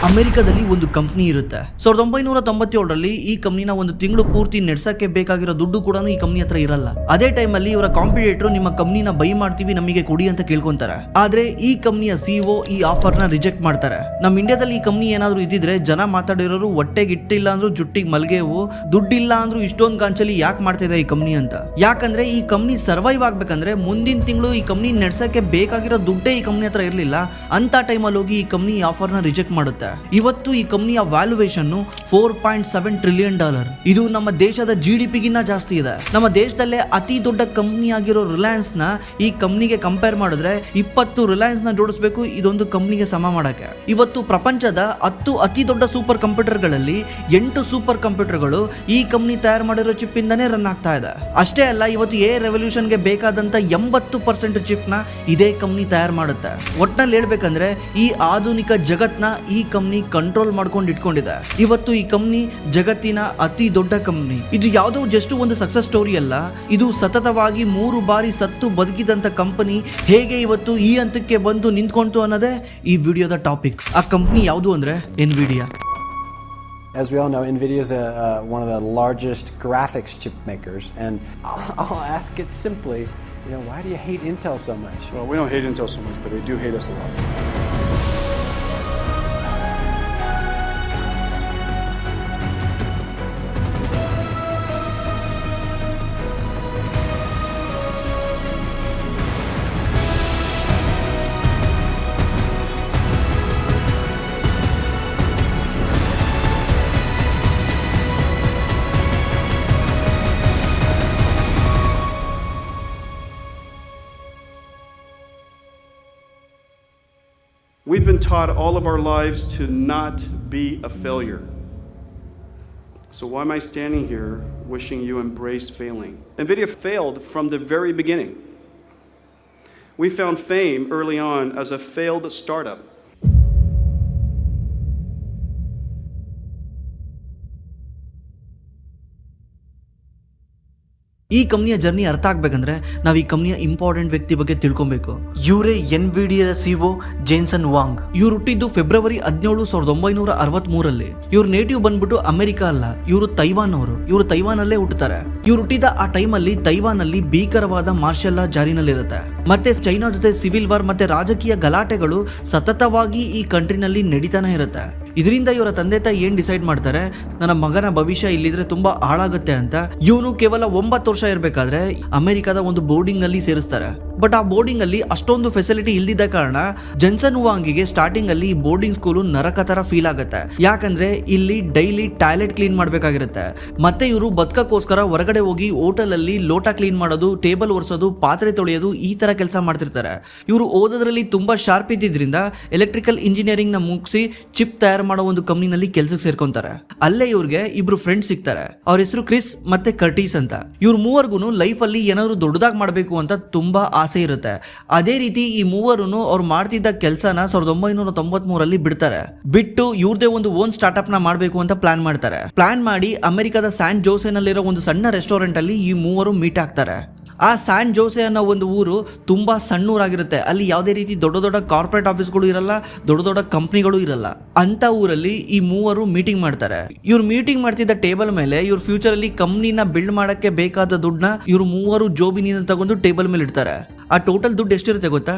ಅಮೆರಿಕದಲ್ಲಿ ಒಂದು ಕಂಪ್ನಿ ಇರುತ್ತೆ. 1997ರಲ್ಲಿ ಈ ಕಂಪ್ನಿನ ಒಂದು ತಿಂಗಳು ಪೂರ್ತಿ ನಡೆಸಕ್ಕೆ ಬೇಕಾಗಿರೋ ದುಡ್ಡು ಕೂಡ ಈ ಕಂಪ್ನಿ ಹತ್ರ ಇರಲ್ಲ. ಅದೇ ಟೈಮಲ್ಲಿ ಇವರ ಕಾಂಪಿಟೇಟರ್ ನಿಮ್ಮ ಕಂಪ್ನಿನ ಬೈ ಮಾಡ್ತೀವಿ ನಮಗೆ ಕೊಡಿ ಅಂತ ಕೇಳ್ಕೊಂತಾರೆ. ಆದ್ರೆ ಈ ಕಂಪ್ನಿಯ ಸಿಇಒ ಈ ಆಫರ್ ನ ರಿಜೆಕ್ಟ್ ಮಾಡ್ತಾರೆ. ನಮ್ಮ ಇಂಡಿಯಾದಲ್ಲಿ ಈ ಕಂಪ್ನಿ ಏನಾದ್ರು ಇದ್ದಿದ್ರೆ ಜನ ಮಾತಾಡಿರೋರು ಹೊಟ್ಟೆಗೆ ಇಟ್ಟಿಲ್ಲ ಅಂದ್ರೂ ಜುಟ್ಟಿಗೆ ಮಲ್ಗೆವು, ದುಡ್ಡಿಲ್ಲ ಅಂದ್ರೂ ಇಷ್ಟೊಂದು ಗಾಂಚಲಿ ಯಾಕೆ ಮಾಡ್ತಾ ಇದೆ ಈ ಕಂಪ್ನಿ ಅಂತ. ಯಾಕಂದ್ರೆ ಈ ಕಂಪ್ನಿ ಸರ್ವೈವ್ ಆಗ್ಬೇಕಂದ್ರೆ ಮುಂದಿನ ತಿಂಗಳು ಈ ಕಂಪ್ನಿ ನಡೆಸಕ್ಕೆ ಬೇಕಾಗಿರೋ ದುಡ್ಡೇ ಈ ಕಂಪ್ನಿ ಹತ್ರ ಇರಲಿಲ್ಲ. ಅಂತ ಟೈಮಲ್ಲಿ ಹೋಗಿ ಈ ಕಂಪ್ನಿ ಆಫರ್ ನ ರಿಜೆಕ್ಟ್ ಮಾಡುತ್ತೆ. ಇವತ್ತು ಈ ಕಂಪನಿಯ ವ್ಯಾಲ್ಯೂಯೇಷನ್ $4.7 ಟ್ರಿಲಿಯನ್. ಇದು ನಮ್ಮ ದೇಶದ GDP ಗಿನ್ನ ಜಾಸ್ತಿ ಇದೆ. ನಮ್ಮ ದೇಶದಲ್ಲೇ ಅತಿ ದೊಡ್ಡ ಕಂಪನಿ ಆಗಿರೋ ರಿಲಯನ್ಸ್ ನ ಈ ಕಂಪನಿಗೆ ಕಂಪೇರ್ ಮಾಡಿದ್ರೆ 20 ರಿಲಯನ್ಸ್ ನ ಜೋಡಿಸಬೇಕು ಇದೊಂದು ಕಂಪನಿಗೆ ಸಮ ಮಾಡಕ್ಕೆ. ಇವತ್ತು ಪ್ರಪಂಚದ 10 ಅತಿ ದೊಡ್ಡ ಸೂಪರ್ ಕಂಪ್ಯೂಟರ್ ಗಳಲ್ಲಿ 8 ಸೂಪರ್ ಕಂಪ್ಯೂಟರ್ಗಳು ಈ ಕಂಪನಿ ತಯಾರು ಮಾಡಿರೋ ಚಿಪ್ ಇಂದಾನೇ ರನ್ ಆಗ್ತಾ ಇದೆ. ಅಷ್ಟೇ ಅಲ್ಲ, ಇವತ್ತು ಎ ರೆವಲ್ಯೂಷನ್ ಗೆ ಬೇಕಾದಂತ 80% ಚಿಪ್ ನ ಇದೇ ಕಂಪನಿ ತಯಾರು ಮಾಡುತ್ತೆ. ಒಟ್ನಲ್ಲಿ ಹೇಳ್ಬೇಕಂದ್ರೆ ಈ ಆಧುನಿಕ ಜಗತ್ನ ಈ ಕಂಪನಿ ಕಂಟ್ರೋಲ್ ಮಾಡ್ಕೊಂಡು ಇಟ್ಕೊಂಡಿದೆ. ಇವತ್ತು ಈ ಕಂಪನಿ ಜಗತ್ತಿನ ಅತಿ ದೊಡ್ಡ ಕಂಪನಿ. ಇದು ಯಾವುದೋ ಜಸ್ಟ್ ಒಂದು ಸಕ್ಸಸ್ ಸ್ಟೋರಿ ಅಲ್ಲ, ಇದು ಸತತವಾಗಿ 3 ಬಾರಿ ಸತ್ತು ಬದುಕಿದಂತ ಕಂಪನಿ ಹೇಗೆ ಇವತ್ತು ಈ ಹಂತಕ್ಕೆ ಬಂದು ನಿಂತ್ಕೊಂತು ಅನ್ನೋದೇ ಈ ವಿಡಿಯೋದ ಟಾಪಿಕ್. ಆ ಕಂಪನಿ ಯಾವುದು ಅಂದ್ರೆ Nvidia. As we all know, NVIDIA is one of the largest graphics chip makers, and I'll ask it simply, why do you hate Intel so much? Well, we don't hate Intel so much, but they do hate us a lot. We've been taught all of our lives to not be a failure. So why am I standing here wishing you embraced failing? NVIDIA failed from the very beginning. We found fame early on as a failed startup. ಈ ಕಂಪನಿಯ journey ಅರ್ಥ ಆಗ್ಬೇಕಂದ್ರೆ ನಾವು ಈ ಕಂಪನಿಯ important ವ್ಯಕ್ತಿ ಬಗ್ಗೆ ತಿಳ್ಕೊಬೇಕು. ಇವರೇ ಎನ್ವಿಡಿಯಾದ ಸಿಇಒ ಜೆನ್ಸನ್ ವಾಂಗ್. ಇವ್ರು ಹುಟ್ಟಿದ್ದು ಫೆಬ್ರವರಿ 17, 1963ರಲ್ಲಿ. ಇವ್ರ ನೇಟಿವ್ ಬಂದ್ಬಿಟ್ಟು ಅಮೆರಿಕಾ ಅಲ್ಲ, ಇವರು ತೈವಾನ್ ಅವರು. ಇವರು ತೈವಾನ್ ಅಲ್ಲೇ ಹುಟ್ಟುತ್ತಾರೆ. ಇವ್ರು ಹುಟ್ಟಿದ ಆ ಟೈಮಲ್ಲಿ ತೈವಾನ್ ಅಲ್ಲಿ ಭೀಕರವಾದ ಮಾರ್ಷಲ್ ಲಾ ಜಾರಿನಲ್ಲಿರುತ್ತೆ. ಮತ್ತೆ ಚೈನಾ ಜೊತೆ ಸಿವಿಲ್ ವಾರ್ ಮತ್ತೆ ರಾಜಕೀಯ ಗಲಾಟೆಗಳು ಸತತವಾಗಿ ಈ ಕಂಟ್ರಿನಲ್ಲಿ ನಡೀತಾನೆ ಇರುತ್ತೆ. ಇದರಿಂದ ಇವರ ತಂದೆ ತಾಯಿ ಏನ್ ಡಿಸೈಡ್ ಮಾಡ್ತಾರೆ, ನನ್ನ ಮಗನ ಭವಿಷ್ಯ ಇಲ್ಲಿದ್ರೆ ತುಂಬಾ ಹಾಳಾಗುತ್ತೆ ಅಂತ. ಇವನು ಕೇವಲ 9 ವರ್ಷ ಇರಬೇಕಾದ್ರೆ ಅಮೆರಿಕದ ಒಂದು ಬೋರ್ಡಿಂಗ್ ಅಲ್ಲಿ ಸೇರಿಸ್ತಾರೆ. ಬಟ್ ಆ ಬೋರ್ಡಿಂಗ್ ಅಲ್ಲಿ ಅಷ್ಟೊಂದು ಫೆಸಿಲಿಟಿ ಇಲ್ದಿದ್ದ ಕಾರಣ ಜೆನ್ಸನ್ ವಾಂಗಿಗೆ ಸ್ಟಾರ್ಟಿಂಗ್ ಅಲ್ಲಿ ಬೋರ್ಡಿಂಗ್ ಸ್ಕೂಲು ನರಕ ತರ ಫೀಲ್ ಆಗುತ್ತೆ. ಯಾಕಂದ್ರೆ ಇಲ್ಲಿ ಡೈಲಿ ಟಾಯ್ಲೆಟ್ ಕ್ಲೀನ್ ಮಾಡ್ಬೇಕಾಗಿರುತ್ತೆ. ಮತ್ತೆ ಇವರು ಬದುಕಕ್ಕೋಸ್ಕರ ಹೊರಗಡೆ ಹೋಗಿ ಹೋಟೆಲ್ ಅಲ್ಲಿ ಲೋಟ ಕ್ಲೀನ್ ಮಾಡೋದು, ಟೇಬಲ್ ಒರೆಸೋದು, ಪಾತ್ರೆ ತೊಳೆಯೋದು, ಈ ತರ ಕೆಲಸ ಮಾಡ್ತಿರ್ತಾರೆ. ಇವರು ಓದೋದ್ರಲ್ಲಿ ತುಂಬಾ ಶಾರ್ಪ್ ಇದ್ದಿದ್ರಿಂದ ಎಲೆಕ್ಟ್ರಿಕಲ್ ಇಂಜಿನಿಯರಿಂಗ್ ನ ಮುಗಿಸಿ ಚಿಪ್ ತಯಾರು ಮಾಡೋ ಒಂದು ಕಂಪನಿನಲ್ಲಿ ಕೆಲಸಕ್ಕೆ ಸೇರ್ಕೊಂತಾರೆ. ಅಲ್ಲೇ ಇವ್ರಿಗೆ ಇಬ್ರು ಫ್ರೆಂಡ್ಸ್ ಸಿಗ್ತಾರೆ. ಅವ್ರ ಹೆಸರು ಕ್ರಿಸ್ ಮತ್ತೆ ಕರ್ಟೀಸ್ ಅಂತ. ಇವ್ರ ಮೂವರ್ಗು ಲೈಫ್ ಅಲ್ಲಿ ಏನಾದ್ರು ದೊಡ್ಡದಾಗಿ ಮಾಡಬೇಕು ಅಂತ ತುಂಬಾ ಆಸೆ ಇರುತ್ತೆ. ಅದೇ ರೀತಿ ಈ ಮೂವರು ಅವ್ರು ಮಾಡ್ತಿದ್ದ ಕೆಲಸನ 1993ರಲ್ಲಿ ಬಿಡ್ತಾರೆ. ಬಿಟ್ಟು ಇವ್ರದೇ ಒಂದು ಓನ್ ಸ್ಟಾರ್ಟ್ಅಪ್ ನ ಮಾಡಬೇಕು ಅಂತ ಪ್ಲಾನ್ ಮಾಡ್ತಾರೆ. ಪ್ಲಾನ್ ಮಾಡಿ ಅಮೆರಿಕದ ಸ್ಯಾನ್ ಜೋಸೆನಲ್ಲಿರೋ ಒಂದು ಸಣ್ಣ ರೆಸ್ಟೋರೆಂಟ್ ಅಲ್ಲಿ ಈ ಮೂವರು ಮೀಟ್ ಆಗ್ತಾರೆ. ಆ ಸ್ಯಾನ್ ಜೋಸೆ ಅನ್ನೋ ಒಂದು ಊರು ತುಂಬಾ ಸಣ್ಣ ಊರಾಗಿರುತ್ತೆ. ಅಲ್ಲಿ ಯಾವುದೇ ರೀತಿ ದೊಡ್ಡ ದೊಡ್ಡ ಕಾರ್ಪೊರೇಟ್ ಆಫೀಸ್ಗಳು ಇರಲ್ಲ, ದೊಡ್ಡ ದೊಡ್ಡ ಕಂಪ್ನಿಗಳು ಇರಲ್ಲ. ಅಂತ ಊರಲ್ಲಿ ಈ ಮೂವರು ಮೀಟಿಂಗ್ ಮಾಡ್ತಾರೆ. ಇವ್ರು ಮೀಟಿಂಗ್ ಮಾಡ್ತಿದ್ದ ಟೇಬಲ್ ಮೇಲೆ ಇವ್ರ ಫ್ಯೂಚರ್ ಅಲ್ಲಿ ಕಂಪ್ನಿನ ಬಿಲ್ಡ್ ಮಾಡಕ್ಕೆ ಬೇಕಾದ ದುಡ್ಡನ್ನ ಇವ್ರು ಮೂವರು ಜೋಬಿನಿಂದ ತಗೊಂಡು ಟೇಬಲ್ ಮೇಲೆ ಇಡ್ತಾರೆ. ಆ ಟೋಟಲ್ ದುಡ್ಡು ಎಷ್ಟಿರುತ್ತೆ ಗೊತ್ತಾ?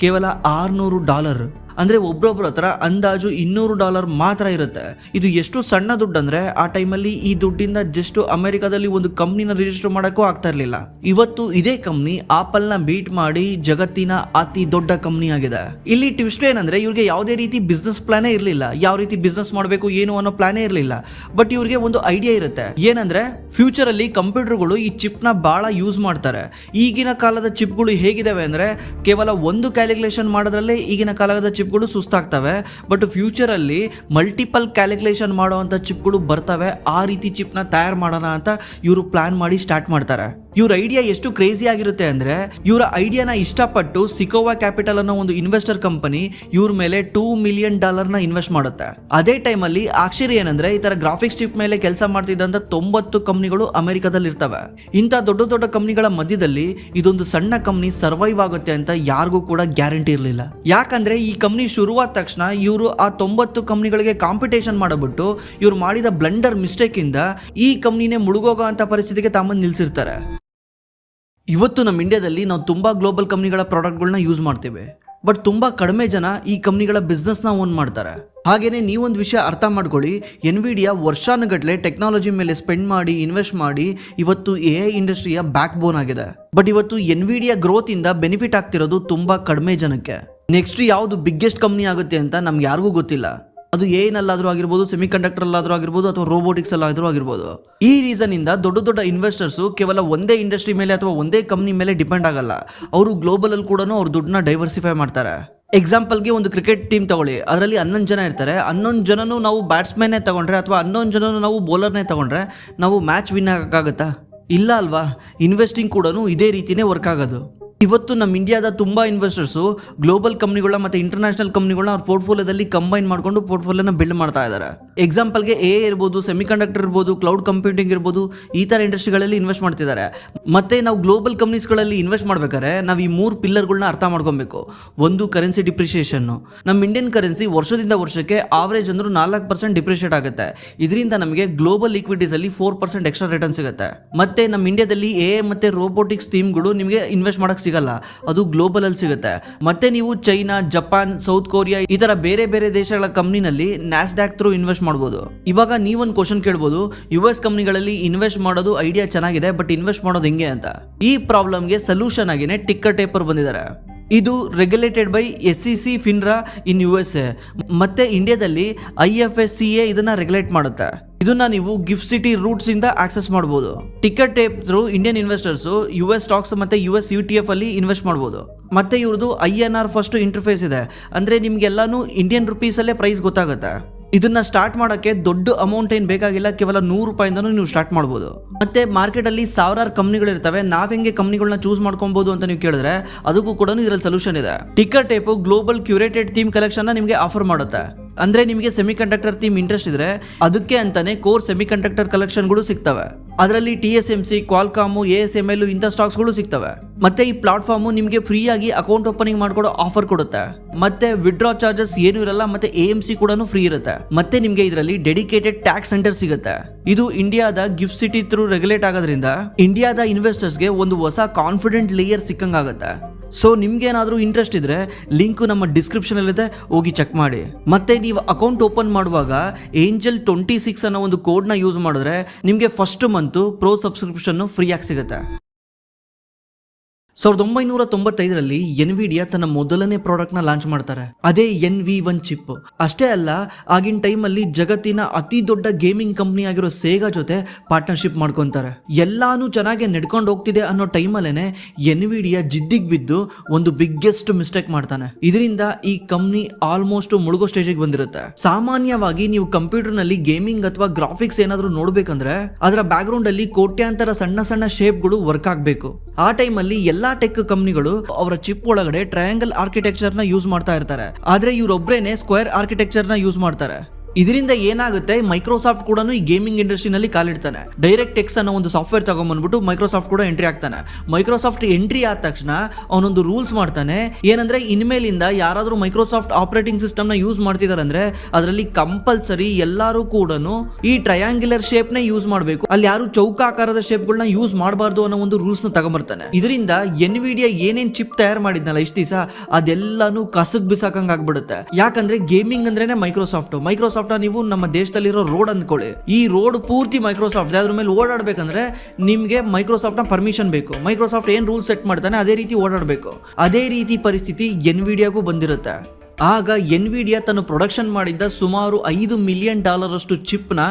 ಕೇವಲ $600. ಅಂದ್ರೆ ಒಬ್ರೊಬ್ರ ಹತ್ರ ಅಂದಾಜು $200 ಮಾತ್ರ ಇರುತ್ತೆ. ಇದು ಎಷ್ಟು ಸಣ್ಣ ದುಡ್ಡು ಅಂದ್ರೆ ಆ ಟೈಮಲ್ಲಿ ಈ ದುಡ್ಡಿಂದ ಜಸ್ಟ್ ಅಮೆರಿಕದಲ್ಲಿ ಒಂದು ಕಂಪ್ನಿನ ರಿಜಿಸ್ಟರ್ ಮಾಡಕ್ಕೂ ಆಗ್ತಾ ಇರ್ಲಿಲ್ಲ. ಇವತ್ತು ಇದೇ ಕಂಪ್ನಿ ಆಪಲ್ ನ ಬೀಟ್ ಮಾಡಿ ಜಗತ್ತಿನ ಅತಿ ದೊಡ್ಡ ಕಂಪ್ನಿ ಆಗಿದೆ. ಇಲ್ಲಿ ಟ್ವಿಸ್ಟ್ ಏನಂದ್ರೆ ಇವ್ರಿಗೆ ಯಾವುದೇ ರೀತಿ ಬಿಸ್ನೆಸ್ ಪ್ಲಾನೇ ಇರ್ಲಿಲ್ಲ. ಯಾವ ರೀತಿ ಬಿಸ್ನೆಸ್ ಮಾಡಬೇಕು ಏನು ಅನ್ನೋ ಪ್ಲಾನೇ ಇರ್ಲಿಲ್ಲ. ಬಟ್ ಇವ್ರಿಗೆ ಒಂದು ಐಡಿಯಾ ಇರುತ್ತೆ. ಏನಂದ್ರೆ ಫ್ಯೂಚರ್ ಅಲ್ಲಿ ಕಂಪ್ಯೂಟರ್ಗಳು ಈ ಚಿಪ್ ನ ಬಹಳ ಯೂಸ್ ಮಾಡ್ತಾರೆ. ಈಗಿನ ಕಾಲದ ಚಿಪ್ಗಳು ಹೇಗಿದಾವೆ ಅಂದ್ರೆ ಕೇವಲ ಒಂದು ಕ್ಯಾಲ್ಕುಲೇಷನ್ ಮಾಡೋದ್ರಲ್ಲೇ ಈಗಿನ ಕಾಲದ ಚಿಪ್ಗಳು ಸುಸ್ತಾಗ್ತವೆ. ಬಟ್ ಫ್ಯೂಚರ್ ಅಲ್ಲಿ ಮಲ್ಟಿಪಲ್ ಕ್ಯಾಲ್ಕುಲೇಷನ್ ಮಾಡುವಂತ ಚಿಪ್ಗಳು ಬರ್ತವೆ. ಆ ರೀತಿ ಚಿಪ್ ನ ತಯಾರು ಮಾಡೋಣ ಅಂತ ಇವರು ಪ್ಲಾನ್ ಮಾಡಿ ಸ್ಟಾರ್ಟ್ ಮಾಡ್ತಾರೆ. ಇವ್ರ ಐಡಿಯಾ ಎಷ್ಟು ಕ್ರೇಜಿ ಆಗಿರುತ್ತೆ ಅಂದ್ರೆ ಇವರ ಐಡಿಯಾನ ಇಷ್ಟಪಟ್ಟು ಸಿಕೋವಾ ಕ್ಯಾಪಿಟಲ್ ಅನ್ನೋ ಒಂದು ಇನ್ವೆಸ್ಟರ್ ಕಂಪನಿ ಇವ್ರ ಮೇಲೆ $2 million ಇನ್ವೆಸ್ಟ್ ಮಾಡುತ್ತೆ. ಅದೇ ಟೈಮಲ್ಲಿ ಆಶ್ಚರ್ಯ ಏನಂದ್ರೆ ಈ ತರ ಗ್ರಾಫಿಕ್ಸ್ ಚಿಪ್ ಮೇಲೆ ಕೆಲಸ ಮಾಡ್ತಿದ್ದಂತ 90 ಕಂಪನಿಗಳು ಅಮೆರಿಕದಲ್ಲಿ ಇರ್ತವೆ. ಇಂಥ ದೊಡ್ಡ ದೊಡ್ಡ ಕಂಪನಿಗಳ ಮಧ್ಯದಲ್ಲಿ ಇದೊಂದು ಸಣ್ಣ ಕಂಪನಿ ಸರ್ವೈವ್ ಆಗುತ್ತೆ ಅಂತ ಯಾರಿಗೂ ಕೂಡ ಗ್ಯಾರಂಟಿ ಇರಲಿಲ್ಲ. ಯಾಕಂದ್ರೆ ಈ ಕಂಪನಿ ಶುರುವಾದ ತಕ್ಷಣ ಇವರು ಆ 90 ಕಂಪನಿಗಳಿಗೆ ಕಾಂಪಿಟೇಷನ್ ಮಾಡಬಿಟ್ಟು ಇವ್ರು ಮಾಡಿದ ಬ್ಲಂಡರ್ ಮಿಸ್ಟೇಕ್ ಇಂದ ಈ ಕಂಪನಿನೇ ಮುಳುಗೋಗೋ ಅಂತ ಪರಿಸ್ಥಿತಿಗೆ ತಾಮಂದು ನಿಲ್ಸಿರ್ತಾರೆ. ಇವತ್ತು ನಮ್ಮ ಇಂಡಿಯಾದಲ್ಲಿ ನಾವು ತುಂಬಾ ಗ್ಲೋಬಲ್ ಕಂಪನಿಗಳ ಪ್ರಾಡಕ್ಟ್ಗಳನ್ನ ಯೂಸ್ ಮಾಡ್ತೇವೆ. ಬಟ್ ತುಂಬಾ ಕಡಿಮೆ ಜನ ಈ ಕಂಪನಿಗಳ ಬಿಸ್ನೆಸ್ನ ಓನ್ ಮಾಡ್ತಾರೆ. ಹಾಗೇನೆ ನೀವೊಂದು ವಿಷಯ ಅರ್ಥ ಮಾಡ್ಕೊಳ್ಳಿ, ಎನ್ವಿಡಿಯಾ ವರ್ಷಾನುಗಟ್ಲೆ ಟೆಕ್ನಾಲಜಿ ಮೇಲೆ ಸ್ಪೆಂಡ್ ಮಾಡಿ ಇನ್ವೆಸ್ಟ್ ಮಾಡಿ ಇವತ್ತು AI ಇಂಡಸ್ಟ್ರಿಯ ಬ್ಯಾಕ್ ಬೋನ್ ಆಗಿದೆ. ಬಟ್ ಇವತ್ತು ಎನ್ವಿಡಿಯಾ ಗ್ರೋತ್ ಇಂದ ಬೆನಿಫಿಟ್ ಆಗ್ತಿರೋದು ತುಂಬಾ ಕಡಿಮೆ ಜನಕ್ಕೆ. ನೆಕ್ಸ್ಟ್ ಯಾವುದು ಬಿಗ್ಗೆಸ್ಟ್ ಕಂಪನಿ ಆಗುತ್ತೆ ಅಂತ ನಮ್ಗೆ ಯಾರಿಗೂ ಗೊತ್ತಿಲ್ಲ. ಅದು ಏನಲ್ಲಾದ್ರೂ ಆಗಿರ್ಬೋದು, ಸೆಮಿ ಕಂಡಕ್ಟರ್ ಅಲ್ಲಾದ್ರೂ ಆಗಿರ್ಬೋದು, ಅಥವಾ ರೋಬೋಟಿಕ್ಸ್ ಅಲ್ಲಾದ್ರೂ ಆಗಿರ್ಬೋದು. ಈ ರೀಸನ್ ಇಂದ ದೊಡ್ಡ ದೊಡ್ಡ ಇನ್ವೆಸ್ಟರ್ಸು ಕೇವಲ ಒಂದೇ ಇಂಡಸ್ಟ್ರಿ ಮೇಲೆ ಅಥವಾ ಒಂದೇ ಕಂಪನಿ ಮೇಲೆ ಡಿಪೆಂಡ್ ಆಗಲ್ಲ. ಅವರು ಗ್ಲೋಬಲ್ ಅಲ್ಲಿ ಕೂಡ ಅವ್ರ ದುಡ್ಡನ್ನ ಡೈವರ್ಸಿಫೈ ಮಾಡ್ತಾರೆ. ಎಕ್ಸಾಂಪಲ್ಗೆ ಒಂದು ಕ್ರಿಕೆಟ್ ಟೀಮ್ ತಗೊಳ್ಳಿ, ಅದರಲ್ಲಿ 11 ಜನ ಇರ್ತಾರೆ. 11 ಜನನು ನಾವು ಬ್ಯಾಟ್ಸ್ಮನ್ನೇ ತಗೊಂಡ್ರೆ ಅಥವಾ 11 ಜನನು ನಾವು ಬೌಲರ್ನೇ ತಗೊಂಡ್ರೆ ನಾವು ಮ್ಯಾಚ್ ವಿನ್ ಆಗಕ್ಕಾಗತ್ತಾ? ಇಲ್ಲ ಅಲ್ವಾ? ಇನ್ವೆಸ್ಟಿಂಗ್ ಕೂಡ ಇದೇ ರೀತಿನೇ ವರ್ಕ್ ಆಗೋದು. ಇವತ್ತು ನಮ್ಮ ಇಂಡಿಯಾದ ತುಂಬ ಇನ್ವೆಸ್ಟರ್ಸು ಗ್ಲೋಬಲ್ ಕಂಪ್ನಿಗಳನ್ನ ಮತ್ತು ಇಂಟರ್ನ್ಯಾಷನಲ್ ಕಂಪ್ನಿಗಳನ್ನ ಅವ್ರ ಪೋರ್ಟ್ಫೋಲಿಯೋದಲ್ಲಿ ಕಂಬೈನ್ ಮಾಡಿಕೊಂಡು ಪೋರ್ಟ್ಫೋಲಿಯೋನ ಬಿಲ್ಡ್ ಮಾಡ್ತಾ ಇದ್ದಾರೆ. ಎಕ್ಸಾಂಪಲ್ಗೆ AI ಇರ್ಬೋದು, ಸೆಮಿ ಕಂಡಕ್ಟರ್ ಇರ್ಬೋದು, ಕ್ಲೌಡ್ ಕಂಪ್ಯೂಟಿಂಗ್ ಇರ್ಬೋದು, ಈ ಥರ ಇಂಡಸ್ಟ್ರಿಗಳಲ್ಲಿ ಇನ್ವೆಸ್ಟ್ ಮಾಡ್ತಿದ್ದಾರೆ. ಮತ್ತು ನಾವು ಗ್ಲೋಬಲ್ ಕಂಪ್ನೀಸ್ಗಳಲ್ಲಿ ಇನ್ವೆಸ್ಟ್ ಮಾಡ್ಬೇಕಾದ್ರೆ ನಾವು ಈ 3 ಪಿಲ್ಲರ್ಗಳನ್ನ ಅರ್ಥ ಮಾಡ್ಕೊಬೇಕು. ಒಂದು ಕರೆನ್ಸಿ ಡಿಪ್ರಿಷಿಯೇಷನ್ನು. ನಮ್ಮ ಇಂಡಿಯನ್ ಕರೆನ್ಸಿ ವರ್ಷದಿಂದ ವರ್ಷಕ್ಕೆ ಆವರೇಜ್ ಅಂದ್ರೂ 4% ಡಿಪ್ರಿಷಿಯೇಟ್ ಆಗುತ್ತೆ. ಇದರಿಂದ ನಮಗೆ ಗ್ಲೋಬಲ್ ಈಕ್ವಿಟೀಸಲ್ಲಿ 4% ಎಕ್ಸ್ಟ್ರಾ ರಿಟರ್ನ್ ಸಿಗುತ್ತೆ. ಮತ್ತು ನಮ್ಮ ಇಂಡಿಯಾದಲ್ಲಿ AI ಮತ್ತು ರೋಬೋಟಿಕ್ಸ್ ಥೀಮ್ಗಳು ನಿಮಗೆ ಇನ್ವೆಸ್ಟ್ ಮಾಡೋಕ್ಕೆ ಸಿಗಲ್ಲ, ಅದು ಗ್ಲೋಬಲ್ ಅಲ್ಲಿ ಸಿಗುತ್ತೆ. ಮತ್ತೆ ನೀವು ಚೈನಾ, ಜಪಾನ್, ಸೌತ್ ಕೊರಿಯಾ ಈ ತರ ಬೇರೆ ಬೇರೆ ದೇಶಗಳ ಕಂಪ್ನಿನಲ್ಲಿ ನ್ಯಾಸ್ಡ್ಯಾಕ್ ಥ್ರೂ ಇನ್ವೆಸ್ಟ್ ಮಾಡಬಹುದು. ಇವಾಗ ನೀವೊಂದು ಕ್ವಶನ್ ಕೇಳ್ಬೋದು, US ಕಂಪ್ನಿಗಳಲ್ಲಿ ಇನ್ವೆಸ್ಟ್ ಮಾಡೋದು ಐಡಿಯಾ ಚೆನ್ನಾಗಿದೆ, ಬಟ್ ಇನ್ವೆಸ್ಟ್ ಮಾಡೋದು ಹೆಂಗೆ ಅಂತ. ಈ ಪ್ರಾಬ್ಲಮ್ಗೆ ಸೊಲ್ಯೂಷನ್ ಆಗಿನೇ ಟಿಕ್ಕರ್ ಟೇಪರ್ ಬಂದಿದ್ದಾರೆ. ಇದು regulated by SEC, FINRA in USA. ಮತ್ತೆ ಇಂಡಿಯಾದಲ್ಲಿ IFSCA ಇದನ್ನ ರೆಗ್ಯುಲೇಟ್ ಮಾಡುತ್ತೆ. ಇದನ್ನ ನೀವು ಗಿಫ್ಟ್ ಸಿಟಿ ರೂಟ್ಸ್ ಇಂದ ಆಕ್ಸೆಸ್ ಮಾಡಬಹುದು. Ticket tape through Indian investors US stocks ಮತ್ತೆ US ETF ಅಲ್ಲಿ ಇನ್ವೆಸ್ಟ್ ಮಾಡಬಹುದು. ಮತ್ತೆ ಇವ್ರದ್ದು INR ಫಸ್ಟ್ ಇಂಟರ್ಫೇಸ್ ಇದೆ, ಅಂದ್ರೆ ನಿಮ್ಗೆಲ್ಲಾನು ಇಂಡಿಯನ್ ರುಪೀಸ್ ಅಲ್ಲೇ ಪ್ರೈಸ್ ಗೊತ್ತಾಗುತ್ತೆ. ಇದನ್ನ ಸ್ಟಾರ್ಟ್ ಮಾಡೋಕ್ಕೆ ದೊಡ್ಡ ಅಮೌಂಟ್ ಏನು ಬೇಕಾಗಿಲ್ಲ, ಕೇವಲ $100 ನೀವು ಸ್ಟಾರ್ಟ್ ಮಾಡ್ಬೋದು. ಮತ್ತೆ ಮಾರ್ಕೆಟ್ ಅಲ್ಲಿ ಸಾವಿರಾರು ಕಂಪ್ನಿಗಳಿರ್ತವೆ, ನಾವ್ ಹೆಂಗೆ ಕಂಪ್ನಿಗಳನ್ನ ಚೂಸ್ ಮಾಡ್ಕೊಬಹುದು ಅಂತ ನೀವು ಕೇಳಿದ್ರೆ ಅದಕ್ಕೂ ಕೂಡ ಇದರಲ್ಲಿ ಸೊಲ್ಯೂಷನ್ ಇದೆ. Ticker tape global curated theme collection ನಿಮಗೆ ಆಫರ್ ಮಾಡುತ್ತೆ. ಅಂದ್ರೆ ನಿಮಗೆ ಸೆಮಿ ಕಂಡಕ್ಟರ್ ಥೀಮ್ ಇಂಟ್ರೆಸ್ಟ್ ಇದ್ರೆ ಅದಕ್ಕೆ ಅಂತಾನೆ ಕೋರ್ ಸೆಮಿ ಕಂಡಕ್ಟರ್ ಕಲೆಕ್ಷನ್ಗಳು ಸಿಗ್ತವೆ. ಅದರಲ್ಲಿ TSMC, ಕ್ವಾಲ್ಕಾಮ್, ASML ಇಂಥ ಸ್ಟಾಕ್ಸ್ಗಳು ಸಿಗ್ತವೆ. ಮತ್ತೆ ಈ ಪ್ಲಾಟ್ಫಾರ್ಮ್ ನಿಮಗೆ ಫ್ರೀ ಆಗಿ ಅಕೌಂಟ್ ಓಪನಿಂಗ್ ಮಾಡ್ಕೊಡೋ ಆಫರ್ ಕೊಡುತ್ತೆ. ಮತ್ತೆ ವಿಡ್ರಾ ಚಾರ್ಜಸ್ ಏನು ಇರಲ್ಲ, ಮತ್ತೆ AMC ಕೂಡ ಫ್ರೀ ಇರುತ್ತೆ. ಮತ್ತೆ ನಿಮಗೆ ಇದರಲ್ಲಿ ಡೆಡಿಕೇಟೆಡ್ ಟ್ಯಾಕ್ಸ್ ಸೆಂಟರ್ ಸಿಗುತ್ತೆ. ಇದು ಇಂಡಿಯಾದ ಗಿಫ್ಟ್ ಸಿಟಿ ಥ್ರೂ ರೆಗ್ಯುಲೇಟ್ ಆಗೋದ್ರಿಂದ ಇಂಡಿಯಾದ ಇನ್ವೆಸ್ಟರ್ಸ್ಗೆ ಒಂದು ಹೊಸ ಕಾನ್ಫಿಡೆಂಟ್ ಲೇಯರ್ ಸಿಕ್ಕಂಗಾಗುತ್ತೆ. ಸೊ ನಿಮ್ಗೇನಾದ್ರೂ ಇಂಟ್ರೆಸ್ಟ್ ಇದ್ರೆ ಲಿಂಕ್ ನಮ್ಮ ಡಿಸ್ಕ್ರಿಪ್ಷನ್ ಅಲ್ಲಿದೆ, ಹೋಗಿ ಚೆಕ್ ಮಾಡಿ. ಮತ್ತೆ ನೀವು ಅಕೌಂಟ್ ಓಪನ್ ಮಾಡುವಾಗ Angel26 ಅನ್ನೋ ಒಂದು ಕೋಡ್ನ ಯೂಸ್ ಮಾಡಿದ್ರೆ ನಿಮಗೆ first month pro subscription free ಆಗಿ ಸಿಗುತ್ತೆ. 1995ರಲ್ಲಿ ಎನ್ವಿಡಿಯಾ ತನ್ನ ಮೊದಲನೇ ಪ್ರಾಡಕ್ಟ್ನ ಲಾಂಚ್ ಮಾಡ್ತಾರೆ, ಅದೇ NV1 ಚಿಪ್. ಅಷ್ಟೇ ಅಲ್ಲ, ಆಗಿನ ಟೈಮಲ್ಲಿ ಜಗತ್ತಿನ ಅತಿ ದೊಡ್ಡ ಗೇಮಿಂಗ್ ಕಂಪ್ನಿ ಆಗಿರೋ ಸೇಗಾ ಜೊತೆ ಪಾರ್ಟ್ನರ್ಶಿಪ್ ಮಾಡ್ಕೊಂತಾರೆ. ಎಲ್ಲಾನು ಚೆನ್ನಾಗಿ ನಡ್ಕೊಂಡು ಹೋಗ್ತಿದೆ ಅನ್ನೋ ಟೈಮಲ್ಲೇನೆ ಎನ್ವಿಡಿಯಾ ಜಿದ್ದಿಗೆ ಬಿದ್ದು ಒಂದು ಬಿಗ್ಗೆಸ್ಟ್ ಮಿಸ್ಟೇಕ್ ಮಾಡ್ತಾನೆ. ಇದರಿಂದ ಈ ಕಂಪ್ನಿ ಆಲ್ಮೋಸ್ಟ್ ಮುಳುಗೋ ಸ್ಟೇಜಿಗೆ ಬಂದಿರುತ್ತೆ. ಸಾಮಾನ್ಯವಾಗಿ ನೀವು ಕಂಪ್ಯೂಟರ್ ನಲ್ಲಿ ಗೇಮಿಂಗ್ ಅಥವಾ ಗ್ರಾಫಿಕ್ಸ್ ಏನಾದ್ರೂ ನೋಡ್ಬೇಕಂದ್ರೆ ಅದರ ಬ್ಯಾಕ್ ಗ್ರೌಂಡ್ ಅಲ್ಲಿ ಕೋಟ್ಯಾಂತರ ಸಣ್ಣ ಸಣ್ಣ ಶೇಪ್ಗಳು ವರ್ಕ್ ಆಗಬೇಕು. ಆ ಟೈಮಲ್ಲಿ ಎಲ್ಲಾ ಟೆಕ್ ಕಂಪನಿಗಳು ಅವರ ಚಿಪ್ ಒಳಗಡೆ ಟ್ರಯಾಂಗಲ್ ಆರ್ಕಿಟೆಕ್ಚರ್ ನ ಯೂಸ್ ಮಾಡ್ತಾ ಇರ್ತಾರೆ, ಆದ್ರೆ ಇವರೊಬ್ಬರೇನೆ ಸ್ಕ್ವೇರ್ ಆರ್ಕಿಟೆಕ್ಚರ್ ನ ಯೂಸ್ ಮಾಡ್ತಾರೆ. ಇದರಿಂದ ಏನಾಗುತ್ತೆ, ಮೈಕ್ರೋಸಾಫ್ಟ್ ಕೂಡ ಈ ಗೇಮಿಂಗ್ ಇಂಡಸ್ಟ್ರಿನಲ್ಲಿ ಕಾಲಿಡ್ತಾನೆ. ಡೈರೆಕ್ಟ್ ಎಕ್ಸ್ ಅನ್ನೋ ಒಂದು ಸಾಫ್ಟ್ವೇರ್ ತಗೊಂಡ್ಬಂದ್ಬಿಟ್ಟು ಮೈಕ್ರೋಸಾಫ್ಟ್ ಕೂಡ ಎಂಟ್ರಿ ಆಗ್ತಾನೆ. ಮೈಕ್ರೋಸಾಫ್ಟ್ ಎಂಟ್ರಿ ಆದ ತಕ್ಷಣ ಅವನೊಂದು ರೂಲ್ಸ್ ಮಾಡ್ತಾನೆ, ಏನಂದ್ರೆ ಇನ್ಮೇಲಿಂದ ಯಾರಾದ್ರೂ ಮೈಕ್ರೋಸಾಫ್ಟ್ ಆಪರೇಟಿಂಗ್ ಸಿಸ್ಟಮ್ ನ ಯೂಸ್ ಮಾಡ್ತಿದಾರೆ ಅಂದ್ರೆ ಅದರಲ್ಲಿ ಕಂಪಲ್ಸರಿ ಎಲ್ಲರೂ ಕೂಡ ಈ ಟ್ರಯಾಂಗ್ಯುಲರ್ ಶೇಪ್ ನ ಯೂಸ್ ಮಾಡಬೇಕು, ಅಲ್ಲಿ ಯಾರು ಚೌಕಾಕಾರದ ಶೇಪ್ಗಳನ್ನ ಯೂಸ್ ಮಾಡಬಾರ್ದು ಅನ್ನೋ ಒಂದು ರೂಲ್ಸ್ ನ ತಗೊಂಡ್ಬರ್ತಾನೆ. ಇದರಿಂದ ಎನ್ವಿಡಿಯಾ ಏನೇನ್ ಚಿಪ್ ತಯಾರು ಮಾಡಿದ್ನಲ್ಲ ಇಷ್ಟ ದಿವಸ ಅದೆಲ್ಲಾನು ಕಸಕ್ ಬಿಸಾಕಂಗ್ ಆಗ್ಬಿಡುತ್ತೆ. ಯಾಕಂದ್ರೆ ಗೇಮಿಂಗ್ ಅಂದ್ರೇನೆ ಮೈಕ್ರೋಸಾಫ್ಟ್ ನೀವು ನಮ್ಮ ದೇಶದಲ್ಲಿರೋ ರೋಡ್ ಅಂದ್ಕೊಳ್ಳಿ, ಈ ರೋಡ್ ಪೂರ್ತಿ ಮೈಕ್ರೋಸಾಫ್ಟ್. ಅದ್ರ ಮೇಲೆ ಓಡಾಡ್ಬೇಕಂದ್ರೆ ನಿಮ್ಗೆ ಮೈಕ್ರೋಸಾಫ್ಟ್ ನ ಪರ್ಮಿಷನ್ ಬೇಕು. ಮೈಕ್ರೋಸಾಫ್ಟ್ ಏನ್ ರೂಲ್ ಸೆಟ್ ಮಾಡ್ತಾನೆ ಅದೇ ರೀತಿ ಓಡಾಡಬೇಕು. ಅದೇ ರೀತಿ ಪರಿಸ್ಥಿತಿ ಎನ್ವಿಡಿಯಾಗೂ ಬಂದಿರುತ್ತೆ. ಆಗ ಎನ್ವಿಡಿಯಾ ತನ್ನ ಪ್ರೊಡಕ್ಷನ್ ಮಾಡಿದ್ದ ಸುಮಾರು $5 ಮಿಲಿಯನ್ ಅಷ್ಟು ಚಿಪ್ ನ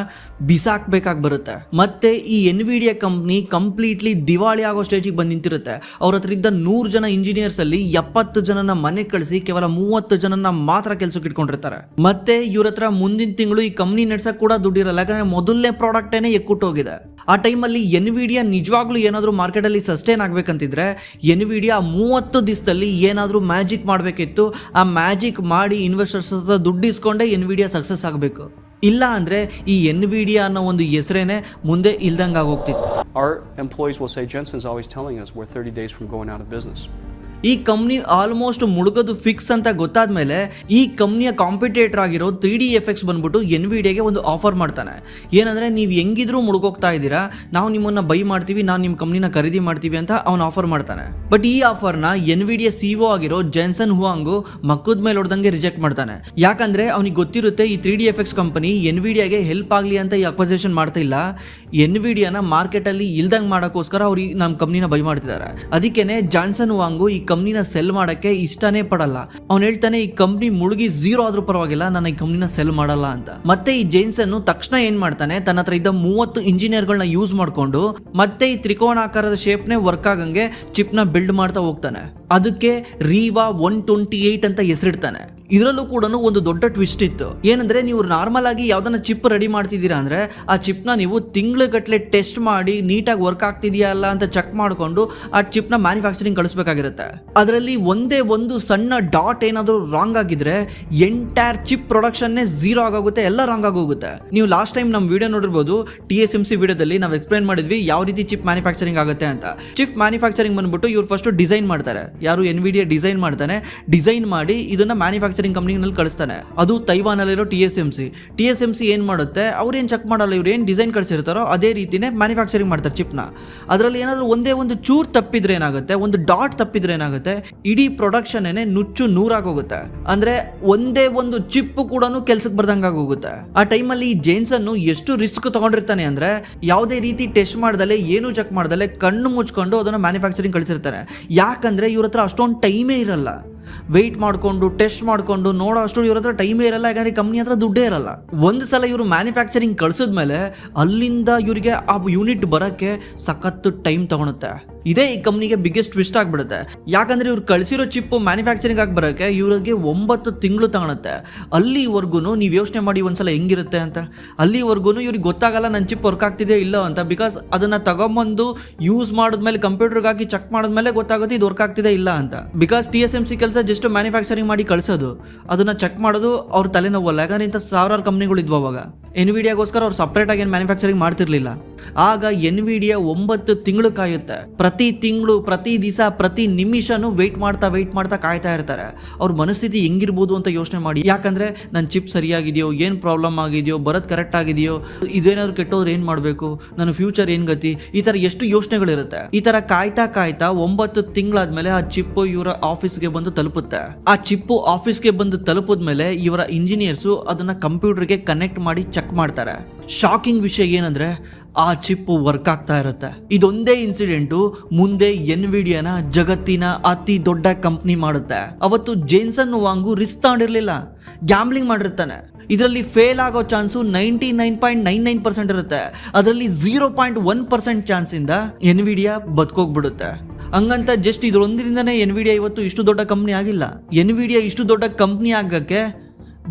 ಬಿಸಾಕ್ಬೇಕಾಗಿ ಬರುತ್ತೆ. ಮತ್ತೆ ಈ ಎನ್ವಿಡಿಯಾ ಕಂಪ್ನಿ ಕಂಪ್ಲೀಟ್ಲಿ ದಿವಾಳಿ ಆಗೋ ಸ್ಟೇಜಿಗೆ ಬಂದು ನಿಂತಿರುತ್ತೆ. ಅವ್ರ ಹತ್ರ ಇದ್ದ 100 ಜನ ಇಂಜಿನಿಯರ್ಸ್ ಅಲ್ಲಿ 70 ಜನನ ಮನೆ ಕಳಿಸಿ ಕೇವಲ 30 ಜನನ ಮಾತ್ರ ಕೆಲಸಕ್ಕೆ ಇಟ್ಕೊಂಡಿರ್ತಾರೆ. ಮತ್ತೆ ಇವ್ರ ಹತ್ರ ಮುಂದಿನ ತಿಂಗಳು ಈ ಕಂಪ್ನಿ ನಡೆಸಕ್ ಕೂಡ ದುಡ್ಡಿರಲ್ಲ, ಯಾಕಂದ್ರೆ ಮೊದಲನೇ ಪ್ರಾಡಕ್ಟ್ ಎಕ್ಕುಟ್ಟು ಹೋಗಿದೆ. ಆ ಟೈಮಲ್ಲಿ ಎನ್ವಿಡಿಯಾ ನಿಜವಾಗ್ಲೂ ಏನಾದರೂ ಮಾರ್ಕೆಟಲ್ಲಿ ಸಸ್ಟೈನ್ ಆಗಬೇಕಂತಿದ್ರೆ ಎನ್ವಿಡಿಯಾ 30 ದಿವಸದಲ್ಲಿ ಏನಾದರೂ ಮ್ಯಾಜಿಕ್ ಮಾಡಬೇಕಿತ್ತು. ಆ ಮ್ಯಾಜಿಕ್ ಮಾಡಿ ಇನ್ವೆಸ್ಟರ್ಸ್ ಹತ್ರ ದುಡ್ಡು ಇಸ್ಕೊಂಡೇ ಎನ್ವಿಡಿಯಾ ಸಕ್ಸಸ್ ಆಗಬೇಕು. ಇಲ್ಲ ಅಂದರೆ ಈ ಎನ್ವಿಡಿಯಾ ಅನ್ನೋ ಒಂದು ಹೆಸರೇನೆ ಮುಂದೆ ಇಲ್ದಂಗೆ ಆಗೋಗ್ತಿತ್ತು. Our employees will say, Jensen's always telling us we're 30 days from going out of business. ಈ ಕಂಪ್ನಿ ಆಲ್ಮೋಸ್ಟ್ ಮುಳುಗೋದು ಫಿಕ್ಸ್ ಅಂತ ಗೊತ್ತಾದ್ಮೇಲೆ ಈ ಕಂಪ್ನಿಯ ಕಾಂಪಿಟೇಟರ್ ಆಗಿರೋ 3DFX ಬಂದ್ಬಿಟ್ಟು ಎನ್ವಿಡಿಯಾಗೆ ಒಂದು ಆಫರ್ ಮಾಡ್ತಾನೆ. ಏನಂದರೆ ನೀವು ಹೆಂಗಿದ್ರೂ ಮುಳುಗೋಗ್ತಾ ಇದ್ದೀರಾ, ನಾವು ನಿಮ್ಮನ್ನು ಬೈ ಮಾಡ್ತೀವಿ, ನಾವು ನಿಮ್ಮ ಕಂಪ್ನಿನ ಖರೀದಿ ಮಾಡ್ತೀವಿ ಅಂತ ಅವನು ಆಫರ್ ಮಾಡ್ತಾನೆ. ಬಟ್ ಈ ಆಫರ್ನ ಎನ್ವಿಡಿಯಾ CEO ಆಗಿರೋ ಜೆನ್ಸನ್ ಹುವಾಂಗು ಮಕ್ಕದ ಮೇಲೆ ಹೊಡೆದಂಗೆ ರಿಜೆಕ್ಟ್ ಮಾಡ್ತಾನೆ. ಯಾಕಂದರೆ ಅವನಿಗೆ ಗೊತ್ತಿರುತ್ತೆ ಈ 3DFX ಕಂಪನಿ ಎನ್ವಿಡಿಯಾಗೆ ಹೆಲ್ಪ್ ಆಗಲಿ ಅಂತ ಈ ಅಕ್ವಸೇಷನ್ ಮಾಡ್ತಾ ಇಲ್ಲ, ಎನ್ವಿಡಿಯಾನ ಮಾರ್ಕೆಟಲ್ಲಿ ಇಲ್ದಂಗೆ ಮಾಡೋಕ್ಕೋಸ್ಕರ ಅವ್ರು ನಮ್ಮ ಕಂಪ್ನಿನ ಬೈ ಮಾಡ್ತಿದ್ದಾರೆ. ಅದಕ್ಕೇನೆ ಜಾನ್ಸನ್ ಹುವಾಂಗು ಈ ಕಂಪ್ನಿನ ಸೆಲ್ ಮಾಡಕ್ಕೆ ಇಷ್ಟನೇ ಪಡಲ್ಲ. ಅವ್ನು ಹೇಳ್ತಾನೆ ಈ ಕಂಪ್ನಿ ಮುಳುಗಿ 0 ಆದ್ರೂ ಪರವಾಗಿಲ್ಲ, ನಾನು ಈ ಕಂಪ್ನಿನ ಸೆಲ್ ಮಾಡಲ್ಲ ಅಂತ. ಮತ್ತೆ ಈ ಜೇನ್ಸನ್ ತಕ್ಷಣ ಏನ್ ಮಾಡ್ತಾನೆ, ತನ್ನ ಹತ್ರ ಇದ್ದ 30 ಇಂಜಿನಿಯರ್ಗಳನ್ನ ಯೂಸ್ ಮಾಡ್ಕೊಂಡು ಮತ್ತೆ ಈ ತ್ರಿಕೋಣಾಕಾರದ ಶೇಪ್ನೇ ವರ್ಕ್ ಆಗಂಗೆ ಚಿಪ್ನ ಬಿಲ್ಡ್ ಮಾಡ್ತಾ ಹೋಗ್ತಾನೆ. ಅದಕ್ಕೆ ರೀವಾ 128 ಅಂತ ಹೆಸರಿಡ್ತಾನೆ. ಇದರಲ್ಲೂ ಕೂಡ ಒಂದು ದೊಡ್ಡ ಟ್ವಿಸ್ಟ್ ಇತ್ತು. ಏನಂದ್ರೆ ನೀವು ನಾರ್ಮಲ್ ಆಗಿ ಯಾವ್ದನ್ನ ಚಿಪ್ ರೆಡಿ ಮಾಡ್ತಿದ್ದೀರಾ ಅಂದ್ರೆ ಆ ಚಿಪ್ನ ನೀವು ತಿಂಗಳುಗಟ್ಟಲೆ ಟೆಸ್ಟ್ ಮಾಡಿ ನೀಟಾಗಿ ವರ್ಕ್ ಆಗ್ತಿದೆಯಾ ಅಲ್ಲ ಅಂತ ಚೆಕ್ ಮಾಡಿಕೊಂಡು ಆ ಚಿಪ್ನ ಮ್ಯಾನುಫ್ಯಾಕ್ಚರಿಂಗ್ ಕಳಿಸ್ಬೇಕಾಗಿರುತ್ತೆ. ಅದರಲ್ಲಿ ಒಂದೇ ಒಂದು ಸಣ್ಣ ಡಾಟ್ ಏನಾದರೂ ರಾಂಗ್ ಆಗಿದ್ರೆ ಎಂಟೈರ್ ಚಿಪ್ ಪ್ರೊಡಕ್ಷನ್ನೇ 0 ಆಗೋಗುತ್ತೆ, ಎಲ್ಲ ರಾಂಗ್ ಆಗೋಗುತ್ತೆ. ನೀವು ಲಾಸ್ಟ್ ಟೈಮ್ ನಮ್ಮ ವಿಡಿಯೋ ನೋಡಿರ್ಬೋದು, TSMC ವಿಡಿಯೋದಲ್ಲಿ ನಾವು ಎಕ್ಸ್ಪ್ಲೈನ್ ಮಾಡಿದ್ವಿ ಯಾವ ರೀತಿ ಚಿಪ್ ಮ್ಯಾನುಫ್ಯಾಕ್ಚರಿಂಗ್ ಆಗುತ್ತೆ ಅಂತ. ಚಿಪ್ ಮ್ಯಾನುಫ್ಯಾಕ್ಚರಿಂಗ್ ಬಂದ್ಬಿಟ್ಟು ಇವ್ರು ಫಸ್ಟ್ ಡಿಸೈನ್ ಮಾಡ್ತಾರೆ. ಯಾರು ಎನ್ವಿಡಿಯಾ ಡಿಸೈನ್ ಮಾಡ್ತಾನೆ, ಡಿಸೈನ್ ಮಾಡಿ ಇದನ್ನ ಮ್ಯಾನುಫ್ಯಾಕ್ಚರಿಂಗ್ ಕಂಪನಿನಲ್ಲಿ ಕಳಿಸ್ತಾನೆ. ಅದು ತೈವಾನಲ್ಲಿರೋ TSMC ಏನ್ ಮಾಡುತ್ತೆ, ಅವ್ರು ಏನ್ ಚೆಕ್ ಮಾಡಲ್ಲ, ಇವ್ರು ಏನ್ ಡಿಸೈನ್ ಕಳಿಸಿರ್ತಾರೋ ಅದೇ ರೀತಿನೇ ಮ್ಯಾನುಫ್ಯಾಕ್ಚರಿಂಗ್ ಮಾಡ್ತಾರೆ ಚಿಪ್ನ. ಅದರಲ್ಲಿ ಏನಾದರೂ ಒಂದೇ ಒಂದು ಚೂರ್ ತಪ್ಪಿದ್ರೆ ಏನಾಗುತ್ತೆ, ಒಂದು ಡಾಟ್ ತಪ್ಪಿದ್ರೆ ಏನಾಗುತ್ತೆ, ಇಡೀ ಪ್ರೊಡಕ್ಷನ್ ಏನೇ ನುಚ್ಚು ನೂರಾಗೋಗುತ್ತೆ. ಅಂದ್ರೆ ಒಂದೇ ಒಂದು ಚಿಪ್ ಕೂಡ ಕೆಲ್ಸಕ್ಕೆ ಬರ್ದಂಗೆ ಆಗೋಗುತ್ತೆ. ಆ ಟೈಮಲ್ಲಿ ಜೇನ್ಸನ್ ಎಷ್ಟು ರಿಸ್ಕ್ ತಗೊಂಡಿರ್ತಾನೆ ಅಂದ್ರೆ ಯಾವುದೇ ರೀತಿ ಟೆಸ್ಟ್ ಮಾಡ್ದಲೆ ಏನು ಚೆಕ್ ಮಾಡ್ದಲೆ ಕಣ್ಣು ಮುಚ್ಕೊಂಡು ಅದನ್ನ ಮ್ಯಾನುಫ್ಯಾಕ್ಚರಿಂಗ್ ಕಳಿಸಿರ್ತಾರೆ. ಯಾಕಂದ್ರೆ ಇವ್ರ ಹತ್ರ ಅಷ್ಟೊಂದು ಟೈಮೇ ಇರಲ್ಲ. ವೆಯ್ಟ್ ಮಾಡಿಕೊಂಡು ಟೆಸ್ಟ್ ಮಾಡಿಕೊಂಡು ನೋಡೋ ಅಷ್ಟು ಇವ್ರ ಹತ್ರ ಟೈಮೇ ಇರಲ್ಲ. ಯಾಕಂದ್ರೆ ಕಂಪ್ನಿ ಹತ್ರ ದುಡ್ಡೇ ಇರಲ್ಲ. ಒಂದು ಸಲ ಇವರು ಮ್ಯಾನುಫ್ಯಾಕ್ಚರಿಂಗ್ ಕಳಿಸಿದ್ಮೇಲೆ ಅಲ್ಲಿಂದ ಇವರಿಗೆ ಆ ಯೂನಿಟ್ ಬರೋಕ್ಕೆ ಸಖತ್ತು ಟೈಮ್ ತಗೊಳುತ್ತೆ. ಇದೇ ಈ ಕಂಪ್ನಿಗೆ ಬಿಗ್ಗೆಸ್ಟ್ ಟ್ವಿಸ್ಟ್ ಆಗಿಬಿಡುತ್ತೆ. ಯಾಕಂದ್ರೆ ಇವ್ರು ಕಳಿಸಿರೋ ಚಿಪ್ ಮ್ಯಾನುಫ್ಯಾಕ್ಚರಿಂಗ್ ಆಗಿ ಬರೋಕ್ಕೆ ಇವರಿಗೆ 9 ತಿಂಗಳು ತಗೊಳುತ್ತೆ. ಅಲ್ಲಿವರೆಗೂ ನೀವು ಯೋಚನೆ ಮಾಡಿ ಒಂದ್ಸಲ ಹೆಂಗಿರುತ್ತೆ ಅಂತ. ಅಲ್ಲಿವರೆಗೂ ಇವ್ರಿಗೆ ಗೊತ್ತಾಗಲ್ಲ ನನ್ನ ಚಿಪ್ ವರ್ಕ್ ಆಗ್ತಿದೆಯೋ ಇಲ್ಲ ಅಂತ. ಬಿಕಾಸ್ ಅದನ್ನ ತಗೊಂಬಂದು ಯೂಸ್ ಮಾಡಿದ್ಮೇಲೆ ಕಂಪ್ಯೂಟರ್ಗೆ ಹಾಕಿ ಚೆಕ್ ಮಾಡಿದ್ಮೇಲೆ ಗೊತ್ತಾಗುತ್ತೆ ಇದು ವರ್ಕ್ ಆಗ್ತಿದೆ ಇಲ್ಲ ಅಂತ. ಬಿಕಾಸ್ TSMC ಕೆಲಸ ಜಸ್ಟ್ ಮ್ಯಾನುಫ್ಯಾಕ್ಚರಿಂಗ್ ಮಾಡಿ ಕಳಿಸೋದು, ಅದನ್ನ ಚೆಕ್ ಮಾಡೋದು ಅವ್ರ ತಲೆನೋವಲ್ಲ. ಯಾಕಂದ್ರೆ ಇಂಥ ಸಾವಿರಾರು ಕಂಪ್ನಿಗಳು ಇದ್ವು ಅವಾಗ. ಎನ್ವಿಡಿಯಾಗೋಸ್ಕರ ಅವ್ರು ಸಪ್ರೇಟ್ ಆಗಿ ಏನು ಮ್ಯಾನುಫ್ಯಾಕ್ಚರಿಂಗ್ ಮಾಡ್ತಿರ್ಲಿಲ್ಲ. ಆಗ ಎನ್ವಿಡಿಯಾ 9 ತಿಂಗಳು ಕಾಯುತ್ತೆ. ಪ್ರತಿ ತಿಂಗಳು, ಪ್ರತಿ ದಿವಸ, ಪ್ರತಿ ನಿಮಿಷನೂ ವೆಯ್ಟ್ ಮಾಡ್ತಾ ಕಾಯ್ತಾ ಇರ್ತಾರೆ. ಅವ್ರ ಮನಸ್ಥಿತಿ ಹೆಂಗಿರ್ಬೋದು ಅಂತ ಯೋಚನೆ ಮಾಡಿ. ಯಾಕಂದ್ರೆ ನನ್ನ ಚಿಪ್ ಸರಿಯಾಗಿದೆಯೋ, ಏನು ಪ್ರಾಬ್ಲಮ್ ಆಗಿದೆಯೋ, ಬರೋದು ಕರೆಕ್ಟ್ ಆಗಿದೆಯೋ, ಇದೇನಾದ್ರು ಕೆಟ್ಟೋದ್ರೆ ಏನು ಮಾಡಬೇಕು, ನನ್ನ ಫ್ಯೂಚರ್ ಏನು ಗತಿ, ಈ ಥರ ಎಷ್ಟು ಯೋಚನೆಗಳಿರುತ್ತೆ. ಈ ಥರ ಕಾಯ್ತಾ 9 ತಿಂಗಳಾದ್ಮೇಲೆ ಆ ಚಿಪ್ಪು ಇವರ ಆಫೀಸ್ಗೆ ಬಂದು ತಲುಪುತ್ತೆ. ಆ ಚಿಪ್ಪು ಆಫೀಸ್ಗೆ ಬಂದು ತಲುಪಿದ್ಮೇಲೆ ಇವರ ಇಂಜಿನಿಯರ್ಸು ಅದನ್ನ ಕಂಪ್ಯೂಟರ್ಗೆ ಕನೆಕ್ಟ್ ಮಾಡಿ ಚೆಕ್ ಮಾಡ್ತಾರೆ. ಶಾಕಿಂಗ್ ವಿಷಯ ಏನಂದ್ರೆ ಆ ಚಿಪ್ ವರ್ಕ್ ಆಗ್ತಾ ಇರುತ್ತೆ. ಇದೊಂದೇ ಇನ್ಸಿಡೆಂಟು ಮುಂದೆ ಎನ್ವಿಡಿಯಾನ ಜಗತ್ತಿನ ಅತಿ ದೊಡ್ಡ ಕಂಪ್ನಿ ಮಾಡುತ್ತೆ. ಅವತ್ತು ಜೇನ್ಸನ್ ಹುವಾಂಗು ರಿಸ್ಕ್ ತಗೊಂಡಿರ್ಲಿಲ್ಲ, ಗ್ಯಾಮ್ಲಿಂಗ್ ಮಾಡಿರ್ತಾನೆ. ಇದರಲ್ಲಿ ಫೇಲ್ ಆಗೋ ಚಾನ್ಸು 99.99% ಇರುತ್ತೆ. ಅದರಲ್ಲಿ 0.1% ಚಾನ್ಸಿಂದ ಎನ್ವಿಡಿಯಾ ಬದುಕೋಗ್ಬಿಡುತ್ತೆ. ಹಂಗಂತ ಜಸ್ಟ್ ಇದರೊಂದರಿಂದನೇ ಎನ್ವಿಡಿಯಾ ಇವತ್ತು ಇಷ್ಟು ದೊಡ್ಡ ಕಂಪ್ನಿ ಆಗಿಲ್ಲ. ಎನ್ವಿಡಿಯಾ ಇಷ್ಟು ದೊಡ್ಡ ಕಂಪ್ನಿ ಆಗಕ್ಕೆ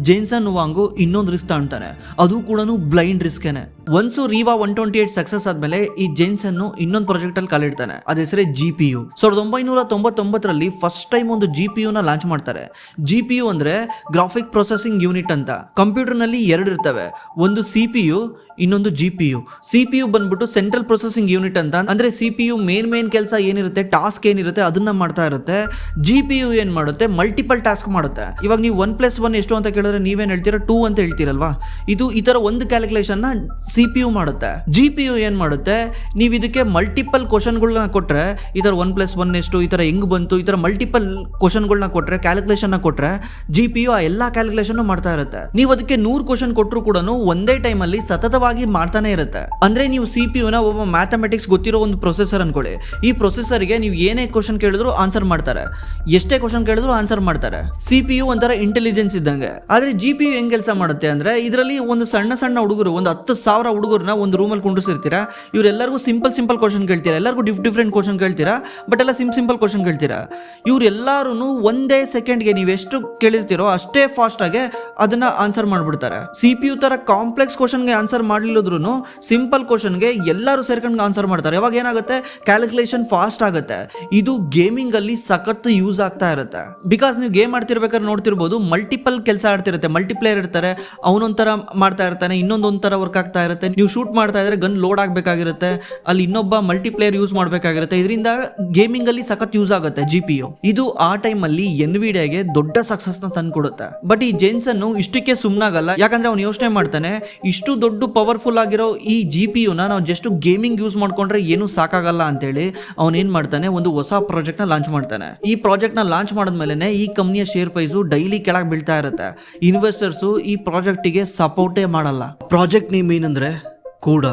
ಜೇನ್ಸನ್ ಹುವಾಂಗು ಇನ್ನೊಂದು ರಿಸ್ಕ್ ತಗೊಳ್ತಾನೆ. ಅದು ಕೂಡ ಬ್ಲೈಂಡ್ ರಿಸ್ಕೇನೆ. ಒನ್ಸು ರೀವಾ 128 ಸಕ್ಸಸ್ ಆದ್ಮೇಲೆ ಈ ಜೇನ್ಸನ್ ಇನ್ನೊಂದು ಪ್ರಾಜೆಕ್ಟ್ ಅಲ್ಲಿ ಕಾಲಿಡ್ತಾನೆ. ಅದ ಹೆಸರೇ GPU. 1999ರಲ್ಲಿ ಫಸ್ಟ್ ಟೈಮ್ ಒಂದು GPU ನ ಲಾಂಚ್ ಮಾಡ್ತಾರೆ. GPU ಅಂದ್ರೆ ಗ್ರಾಫಿಕ್ ಪ್ರೊಸೆಸಿಂಗ್ ಯೂನಿಟ್ ಅಂತ. ಕಂಪ್ಯೂಟರ್ ನಲ್ಲಿ 2 ಇರ್ತವೆ, ಒಂದು CPU, ಇನ್ನೊಂದು GPU. CPU ಬಂದ್ಬಿಟ್ಟು ಸೆಂಟ್ರಲ್ ಪ್ರೊಸೆಸಿಂಗ್ ಯೂನಿಟ್ ಅಂತ. ಅಂದ್ರೆ CPU ಮೇನ್ ಕೆಲಸ ಏನಿರುತ್ತೆ, ಟಾಸ್ಕ್ ಏನಿರುತ್ತೆ ಅದನ್ನ ಮಾಡ್ತಾ ಇರುತ್ತೆ. GPU ಏನ್ ಮಾಡುತ್ತೆ, ಮಲ್ಟಿಪಲ್ ಟಾಸ್ಕ್ ಮಾಡುತ್ತೆ. ಇವಾಗ ನೀವು 1+1 ಎಷ್ಟು ಅಂತ ಕೇಳಿದ್ರೆ ನೀವೇನ್ ಹೇಳ್ತೀರಾ, 2 ಅಂತ ಹೇಳ್ತೀರಲ್ವಾ. ಇದು ಈ ತರ ಒಂದು ಕ್ಯಾಲ್ಕುಲೇಷನ್ ನ CPU ಮಾಡುತ್ತೆ. GPU ಏನ್ ಮಾಡುತ್ತೆ, ನೀವು ಇದಕ್ಕೆ ಮಲ್ಟಿಪಲ್ ಕ್ವಶನ್ಗಳನ್ನ ಕೊಟ್ರೆ, ಈ ತರ 1+1 ಎಷ್ಟು, ಈ ತರ ಹೆಂಗ್ ಬಂತು, ಈ ತರ ಮಲ್ಟಿಪಲ್ ಕ್ವಶನ್ಗಳನ್ನ ಕೊಟ್ರೆ, ಕ್ಯಾಲ್ಕುಲೇಷನ್ ಕೊಟ್ರೆ GPU ಆ ಎಲ್ಲಾ ಕ್ಯಾಲ್ಕುಲೇಷನ್ ಮಾಡ್ತಾ ಇರುತ್ತೆ. ನೀವು ಅದಕ್ಕೆ 100 ಕ್ವಶನ್ ಕೊಟ್ಟರು ಕೂಡ ಒಂದೇ ಟೈಮ್ ಅಲ್ಲಿ ಸತತವಾಗಿ ಮಾಡ್ತಾನೆ ಇರುತ್ತೆ. ಅಂದ್ರೆ ನೀವು CPU ನ ಒಬ್ಬ ಮ್ಯಾಥಮೆಟಿಕ್ಸ್ ಗೊತ್ತಿರೋ ಒಂದು ಪ್ರೊಸೆಸರ್ ಅನ್ಕೊಳ್ಳಿ. ಈ ಪ್ರೊಸೆಸರ್ಗೆ ನೀವು ಏನೇ ಕ್ವಶನ್ ಕೇಳಿದ್ರು ಆನ್ಸರ್ ಮಾಡ್ತಾರೆ, ಎಷ್ಟೇ ಕ್ವಶನ್ ಕೇಳಿದ್ರು ಆನ್ಸರ್ ಮಾಡ್ತಾರೆ. CPU ಒಂಥರ ಇಂಟೆಲಿಜೆನ್ಸ್ ಇದ್ದಂಗೆ. ಆದ್ರೆ GPU ಹೆಂಗ್ ಕೆಲಸ ಮಾಡುತ್ತೆ ಅಂದ್ರೆ, ಇದರಲ್ಲಿ ಒಂದು ಸಣ್ಣ ಹುಡುಗರು ಒಂದು 10,000 ಹುಡುಗರನ್ನ ಒಂದು ರೂಮಲ್ಲಿ ಕುಂಡಿಸಿರ್ತೀರಾ, ಇವರೆಲ್ಲರಿಗೂ ಸಿಂಪಲ್ ಕ್ವಶನ್ ಕೇಳ್ತೀರಾ, ಎಲ್ಲರಿಗೂ ಡಿಫ್ರೆಂಟ್ ಕ್ವಶನ್ ಕೇಳ್ತೀರಾ, ಬಟ್ ಎಲ್ಲ ಸಿಂಪಲ್ ಕ್ವಶನ್ ಕೇಳ್ತೀರಾ. ಇವರೆಲ್ಲರೂ ಒಂದೇ ಸೆಕೆಂಡ್ಗೆ ನೀವು ಎಷ್ಟು ಕೇಳಿರ್ತೀರೋ ಅಷ್ಟೇ ಫಾಸ್ಟಾಗಿ ಅದನ್ನ ಆನ್ಸರ್ ಮಾಡಿಬಿಡ್ತಾರೆ. CPU ತರ ಕಾಂಪ್ಲೆಕ್ಸ್ ಕ್ವಶನ್ಗೆ ಆನ್ಸರ್ ಮಾಡಲಿಲ್ಲದ್ರೂ ಸಿಂಪಲ್ ಕ್ವಶನ್ಗೆ ಎಲ್ಲರೂ ಸೇರ್ಕೊಂಡು ಆನ್ಸರ್ ಮಾಡ್ತಾರೆ. ಯಾವಾಗ ಏನಾಗುತ್ತೆ, ಕ್ಯಾಲ್ಕುಲೇಷನ್ ಫಾಸ್ಟ್ ಆಗುತ್ತೆ. ಇದು ಗೇಮಿಂಗ್ ಅಲ್ಲಿ ಸಖತ್ ಯೂಸ್ ಆಗ್ತಾ ಇರುತ್ತೆ. ಬಿಕಾಸ್ ನೀವು ಗೇಮ್ ಆಡ್ತಿರ್ಬೇಕಾದ್ರೆ ನೋಡ್ತಿರ್ಬೋದು, ಮಲ್ಟಿಪಲ್ ಕೆಲಸ ಆಡ್ತಿರುತ್ತೆ, ಮಲ್ಟಿಪ್ಲೇಯರ್ ಇರ್ತಾರೆ, ಅವನೊಂಥರ ಮಾಡ್ತಾ ಇರ್ತಾನೆ, ಇನ್ನೊಂದೊಂಥರ ವರ್ಕ್ ಆಗ್ತಾ ಇರುತ್ತೆ. ನೀವು ಶೂಟ್ ಮಾಡ್ತಾ ಇದ್ರೆ ಗನ್ ಲೋಡ್ ಆಗಬೇಕಾಗಿರುತ್ತೆ, ಅಲ್ಲಿ ಇನ್ನೊಬ್ಬ ಮಲ್ಟಿಪ್ಲೇಯರ್ ಯೂಸ್ ಮಾಡಬೇಕಾಗಿರುತ್ತೆ. ಇದರಿಂದ ಗೇಮಿಂಗ್ ಅಲ್ಲಿ ಸಖತ್ ಯೂಸ್ ಆಗುತ್ತೆ GPU. ಇದು ಆ ಟೈಮ್ ಅಲ್ಲಿ ಎನ್ವಿಡಿಯಾಗೆ ದೊಡ್ಡ ಸಕ್ಸಸ್ ನ ತಂದ್ಕೊಡುತ್ತೆ. ಬಟ್ ಈ ಜೇನ್ಸನ್ ಇಷ್ಟಕ್ಕೆ ಸುಮ್ಮನಾಗಲ್ಲ, ಯಾಕಂದ್ರೆ ಅವ್ನು ಯೋಚನೆ ಮಾಡ್ತಾನೆ, ಇಷ್ಟು ದೊಡ್ಡ ಪವರ್ಫುಲ್ ಆಗಿರೋ ಈ GPU ನ ನಾವು ಜಸ್ಟ್ ಗೇಮಿಂಗ್ ಯೂಸ್ ಮಾಡ್ಕೊಂಡ್ರೆ ಏನು ಸಾಕಾಗಲ್ಲ ಅಂತೇಳಿ ಅವ್ನು ಏನ್ ಮಾಡ್ತಾನೆ, ಒಂದು ಹೊಸ ಪ್ರಾಜೆಕ್ಟ್ ನ ಲಾಂಚ್ ಮಾಡ್ತಾನೆ. ಈ ಪ್ರಾಜೆಕ್ಟ್ ನ ಲಾಂಚ್ ಮಾಡಿದ್ಮೇಲೆ ಈ ಕಂಪ್ನಿಯ ಶೇರ್ ಪ್ರೈಸ್ ಡೈಲಿ ಕೆಳಗೆ ಬೀಳ್ತಾ ಇರುತ್ತೆ. ಇನ್ವೆಸ್ಟರ್ಸ್ ಈ ಪ್ರಾಜೆಕ್ಟಿಗೆ ಸಪೋರ್ಟೇ ಮಾಡಲ್ಲ. ಪ್ರಾಜೆಕ್ಟ್ ನೇಮ್ ಏನಂದ್ರೆ ಕೂಡ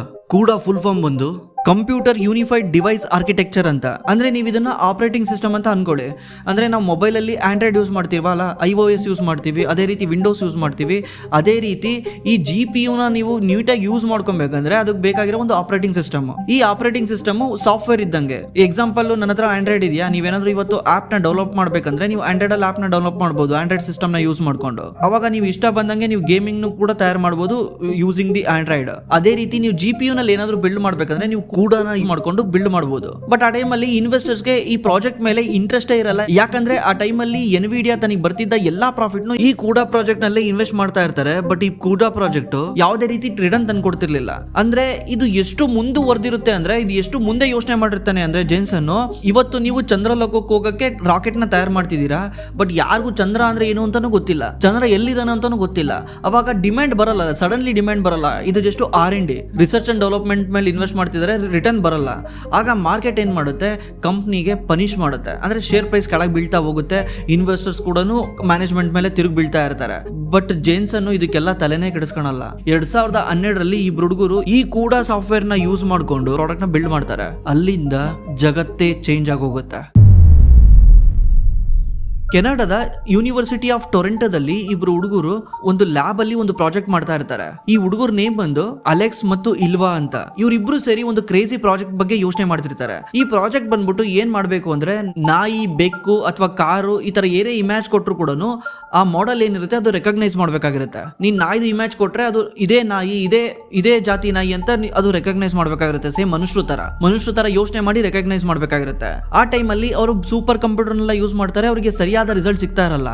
ಫುಲ್ ಫಾರ್ಮ್ ಬಂದು ಕಂಪ್ಯೂಟರ್ ಯೂನಿಫೈಡ್ ಡಿವೈಸ್ ಆರ್ಕಿಟೆಕ್ಚರ್ ಅಂತ. ಅಂದರೆ ನೀವು ಇದನ್ನು ಆಪರೇಟಿಂಗ್ ಸಿಸ್ಟಮ್ ಅಂತ ಅಂದ್ಕೊಳ್ಳಿ. ಅಂದರೆ ನಾವು ಮೊಬೈಲಲ್ಲಿ ಆಂಡ್ರಾಯ್ಡ್ ಯೂಸ್ ಮಾಡ್ತೀವಲ್ಲ, iOS ಯೂಸ್ ಮಾಡ್ತೀವಿ, ಅದೇ ರೀತಿ ವಿಂಡೋಸ್ ಯೂಸ್ ಮಾಡ್ತೀವಿ. ಅದೇ ರೀತಿ ಈ GPUನ ನೀವು ನೀಟಾಗಿ ಯೂಸ್ ಮಾಡ್ಕೊಬೇಕಂದ್ರೆ ಅದಕ್ಕೆ ಬೇಕಾಗಿರೋ ಒಂದು ಆಪರೇಟಿಂಗ್ ಸಿಸ್ಟಮ್. ಈ ಆಪರೇಟಿಂಗ್ ಸಿಸ್ಟಮ್ ಸಾಫ್ಟ್ವೇರ್ ಇದ್ದಂಗೆ. ಎಕ್ಸಾಂಪಲ್, ನನ್ನ ಹತ್ರ ಆಂಡ್ರಾಯ್ಡ್ ಇದೆಯಾ, ನೀವೇನಾದ್ರೂ ಇವತ್ತು ಆ್ಯಪ್ನ ಡೆವಲಪ್ ಮಾಡಬೇಕಂದ್ರೆ ನೀವು ಆಂಡ್ರಾಯ್ಡಲ್ಲಿ ಆ್ಯಪ್ನ ಡೆವಲಪ್ ಮಾಡ್ಬೋದು, ಆಂಡ್ರಾಯ್ಡ್ ಸಿಸ್ಟಮ್ನ ಯೂಸ್ ಮಾಡ್ಕೊಂಡು. ಅವಾಗ ನೀವು ಇಷ್ಟ ಬಂದಂಗೆ ನೀವು ಗೇಮಿಂಗ್ನು ಕೂಡ ತಯಾರು ಮಾಡ್ಬೋದು ಯೂಸಿಂಗ್ ದಿ ಆಂಡ್ರಾಯ್ಡ್. ಅದೇ ರೀತಿ ನೀವು GPUನಲ್ಲಿ ಏನಾದರೂ ಬಿಲ್ಡ್ ಮಾಡಬೇಕಂದ್ರೆ ನೀವು ಕೂಡನ ಮಾಡ್ಕೊಂಡು ಬಿಲ್ಡ್ ಮಾಡಬಹುದು. ಬಟ್ ಆ ಟೈಮಲ್ಲಿ ಇನ್ವೆಸ್ಟರ್ಸ್ಗೆ ಈ ಪ್ರಾಜೆಕ್ಟ್ ಮೇಲೆ ಇಂಟ್ರೆಸ್ಟೇ ಇರಲ್ಲ, ಯಾಕಂದ್ರೆ ಆ ಟೈಮಲ್ಲಿ ಎನ್ವಿಡಿಯಾ ತನಗೆ ಬರ್ತಿದ್ದ ಎಲ್ಲಾ ಪ್ರಾಫಿಟ್ನು ಈ ಕೂಡ ಪ್ರಾಜೆಕ್ಟ್ ನಲ್ಲಿ ಇನ್ವೆಸ್ಟ್ ಮಾಡ್ತಾ ಇರ್ತಾರೆ. ಬಟ್ ಈ ಕೂಡ ಪ್ರಾಜೆಕ್ಟ್ ಯಾವುದೇ ರೀತಿ ರಿಟರ್ನ್ ತಂದು ಕೊಡ್ತಿರ್ಲಿಲ್ಲ. ಅಂದ್ರೆ ಇದು ಎಷ್ಟು ಮುಂದುವರೆದಿರುತ್ತೆ ಅಂದ್ರೆ, ಇದು ಎಷ್ಟು ಮುಂದೆ ಯೋಚನೆ ಮಾಡಿರ್ತಾನೆ ಅಂದ್ರೆ ಜೇನ್ಸನ್, ಇವತ್ತು ನೀವು ಚಂದ್ರಲೋಕಕ್ಕೆ ಹೋಗಕ್ಕೆ ರಾಕೆಟ್ ನ ತಯಾರು ಮಾಡ್ತಿದ್ದೀರಾ, ಬಟ್ ಯಾರಿಗೂ ಚಂದ್ರ ಅಂದ್ರೆ ಏನು ಅಂತಾನೂ ಗೊತ್ತಿಲ್ಲ, ಚಂದ್ರ ಎಲ್ಲಿದಾನ ಅಂತಾನೂ ಗೊತ್ತಿಲ್ಲ. ಅವಾಗ ಡಿಮ್ಯಾಂಡ್ ಬರಲ್ಲ, ಸಡನ್ಲಿ ಡಿಮ್ಯಾಂಡ್ ಬರಲ್ಲ. ಇದು just R&D, research and development ಮೇಲೆ ಇನ್ವೆಸ್ಟ್ ಮಾಡ್ತಿದ್ದಾರೆ, ರಿಟರ್ನ್ ಬರಲ್ಲ. ಆಗ ಮಾರ್ಕೆಟ್ ಏನ್ ಮಾಡುತ್ತೆ, ಕಂಪ್ನಿಗೆ ಪನಿಷ್ ಮಾಡುತ್ತೆ. ಅಂದ್ರೆ ಶೇರ್ ಪ್ರೈಸ್ ಕೆಳಗೆ ಬೀಳ್ತಾ ಹೋಗುತ್ತೆ, ಇನ್ವೆಸ್ಟರ್ಸ್ ಕೂಡ ಮ್ಯಾನೇಜ್ಮೆಂಟ್ ಮೇಲೆ ತಿರುಗಿ ಬೀಳ್ತಾ ಇರ್ತಾರೆ. ಬಟ್ ಜೇನ್ಸನ್ ಇದಕ್ಕೆಲ್ಲ ತಲೆನೇ ಕೆಡಿಸ್ಕೊಳಲ್ಲ. 2012ರಲ್ಲಿ ಈ ಹುಡುಗರು ಈ ಕೂಡ ಸಾಫ್ಟ್ವೇರ್ ನ ಯೂಸ್ ಮಾಡ್ಕೊಂಡು ಪ್ರಾಡಕ್ಟ್ ನ ಬಿಲ್ಡ್ ಮಾಡ್ತಾರೆ. ಅಲ್ಲಿಂದ ಜಗತ್ತೇ ಚೇಂಜ್ ಆಗೋಗುತ್ತೆ. ಕೆನಡಾದ ಯೂನಿವರ್ಸಿಟಿ ಆಫ್ ಟೊರೆಂಟೋದಲ್ಲಿ ಇಬ್ರು ಹುಡುಗರು ಒಂದು ಲ್ಯಾಬ್ ಅಲ್ಲಿ ಒಂದು ಪ್ರಾಜೆಕ್ಟ್ ಮಾಡ್ತಾ ಇರ್ತಾರೆ. ಈ ಹುಡುಗರ ನೇಮ್ ಬಂದು ಅಲೆಕ್ಸ್ ಮತ್ತು ಇಲ್ವಾ ಅಂತ. ಇವರಿಬ್ರು ಸೇರಿ ಒಂದು ಕ್ರೇಜಿ ಪ್ರಾಜೆಕ್ಟ್ ಬಗ್ಗೆ ಯೋಚನೆ ಮಾಡ್ತಿರ್ತಾರೆ. ಈ ಪ್ರಾಜೆಕ್ಟ್ ಬಂದ್ಬಿಟ್ಟು ಏನ್ ಮಾಡ್ಬೇಕು ಅಂದ್ರೆ, ನಾಯಿ, ಬೆಕ್ಕು ಅಥವಾ ಕಾರು ಈ ತರ ಏನೇ ಇಮೇಜ್ ಕೊಟ್ಟರು ಕೂಡ ಆ ಮಾಡೆಲ್ ಏನಿರುತ್ತೆ ಅದು ರೆಕಗ್ನೈಸ್ ಮಾಡ್ಬೇಕಾಗಿರುತ್ತೆ. ನೀನ್ ನಾಯಿದು ಇಮೇಜ್ ಕೊಟ್ರೆ ಅದು ಇದೇ ನಾಯಿ, ಇದೇ ಜಾತಿ ನಾಯಿ ಅಂತ ಅದು ರೆಕಗ್ನೈಸ್ ಮಾಡ್ಬೇಕಾಗಿರುತ್ತೆ. ಸೇಮ್ ಮನುಷ್ಯ ತರ ಯೋಚನೆ ಮಾಡಿ ರೆಕಗ್ನೈಸ್ ಮಾಡ್ಬೇಕಾಗಿರುತ್ತೆ. ಆ ಟೈಮ್ ಅಲ್ಲಿ ಅವರು ಸೂಪರ್ ಕಂಪ್ಯೂಟರ್ನೆಲ್ಲ ಯೂಸ್ ಮಾಡ್ತಾರೆ, ಅವರಿಗೆ ಸರಿಯಾದ ರಿಸಲ್ಟ್ ಸಿಗ್ತಾ ಇರಲ್ಲ.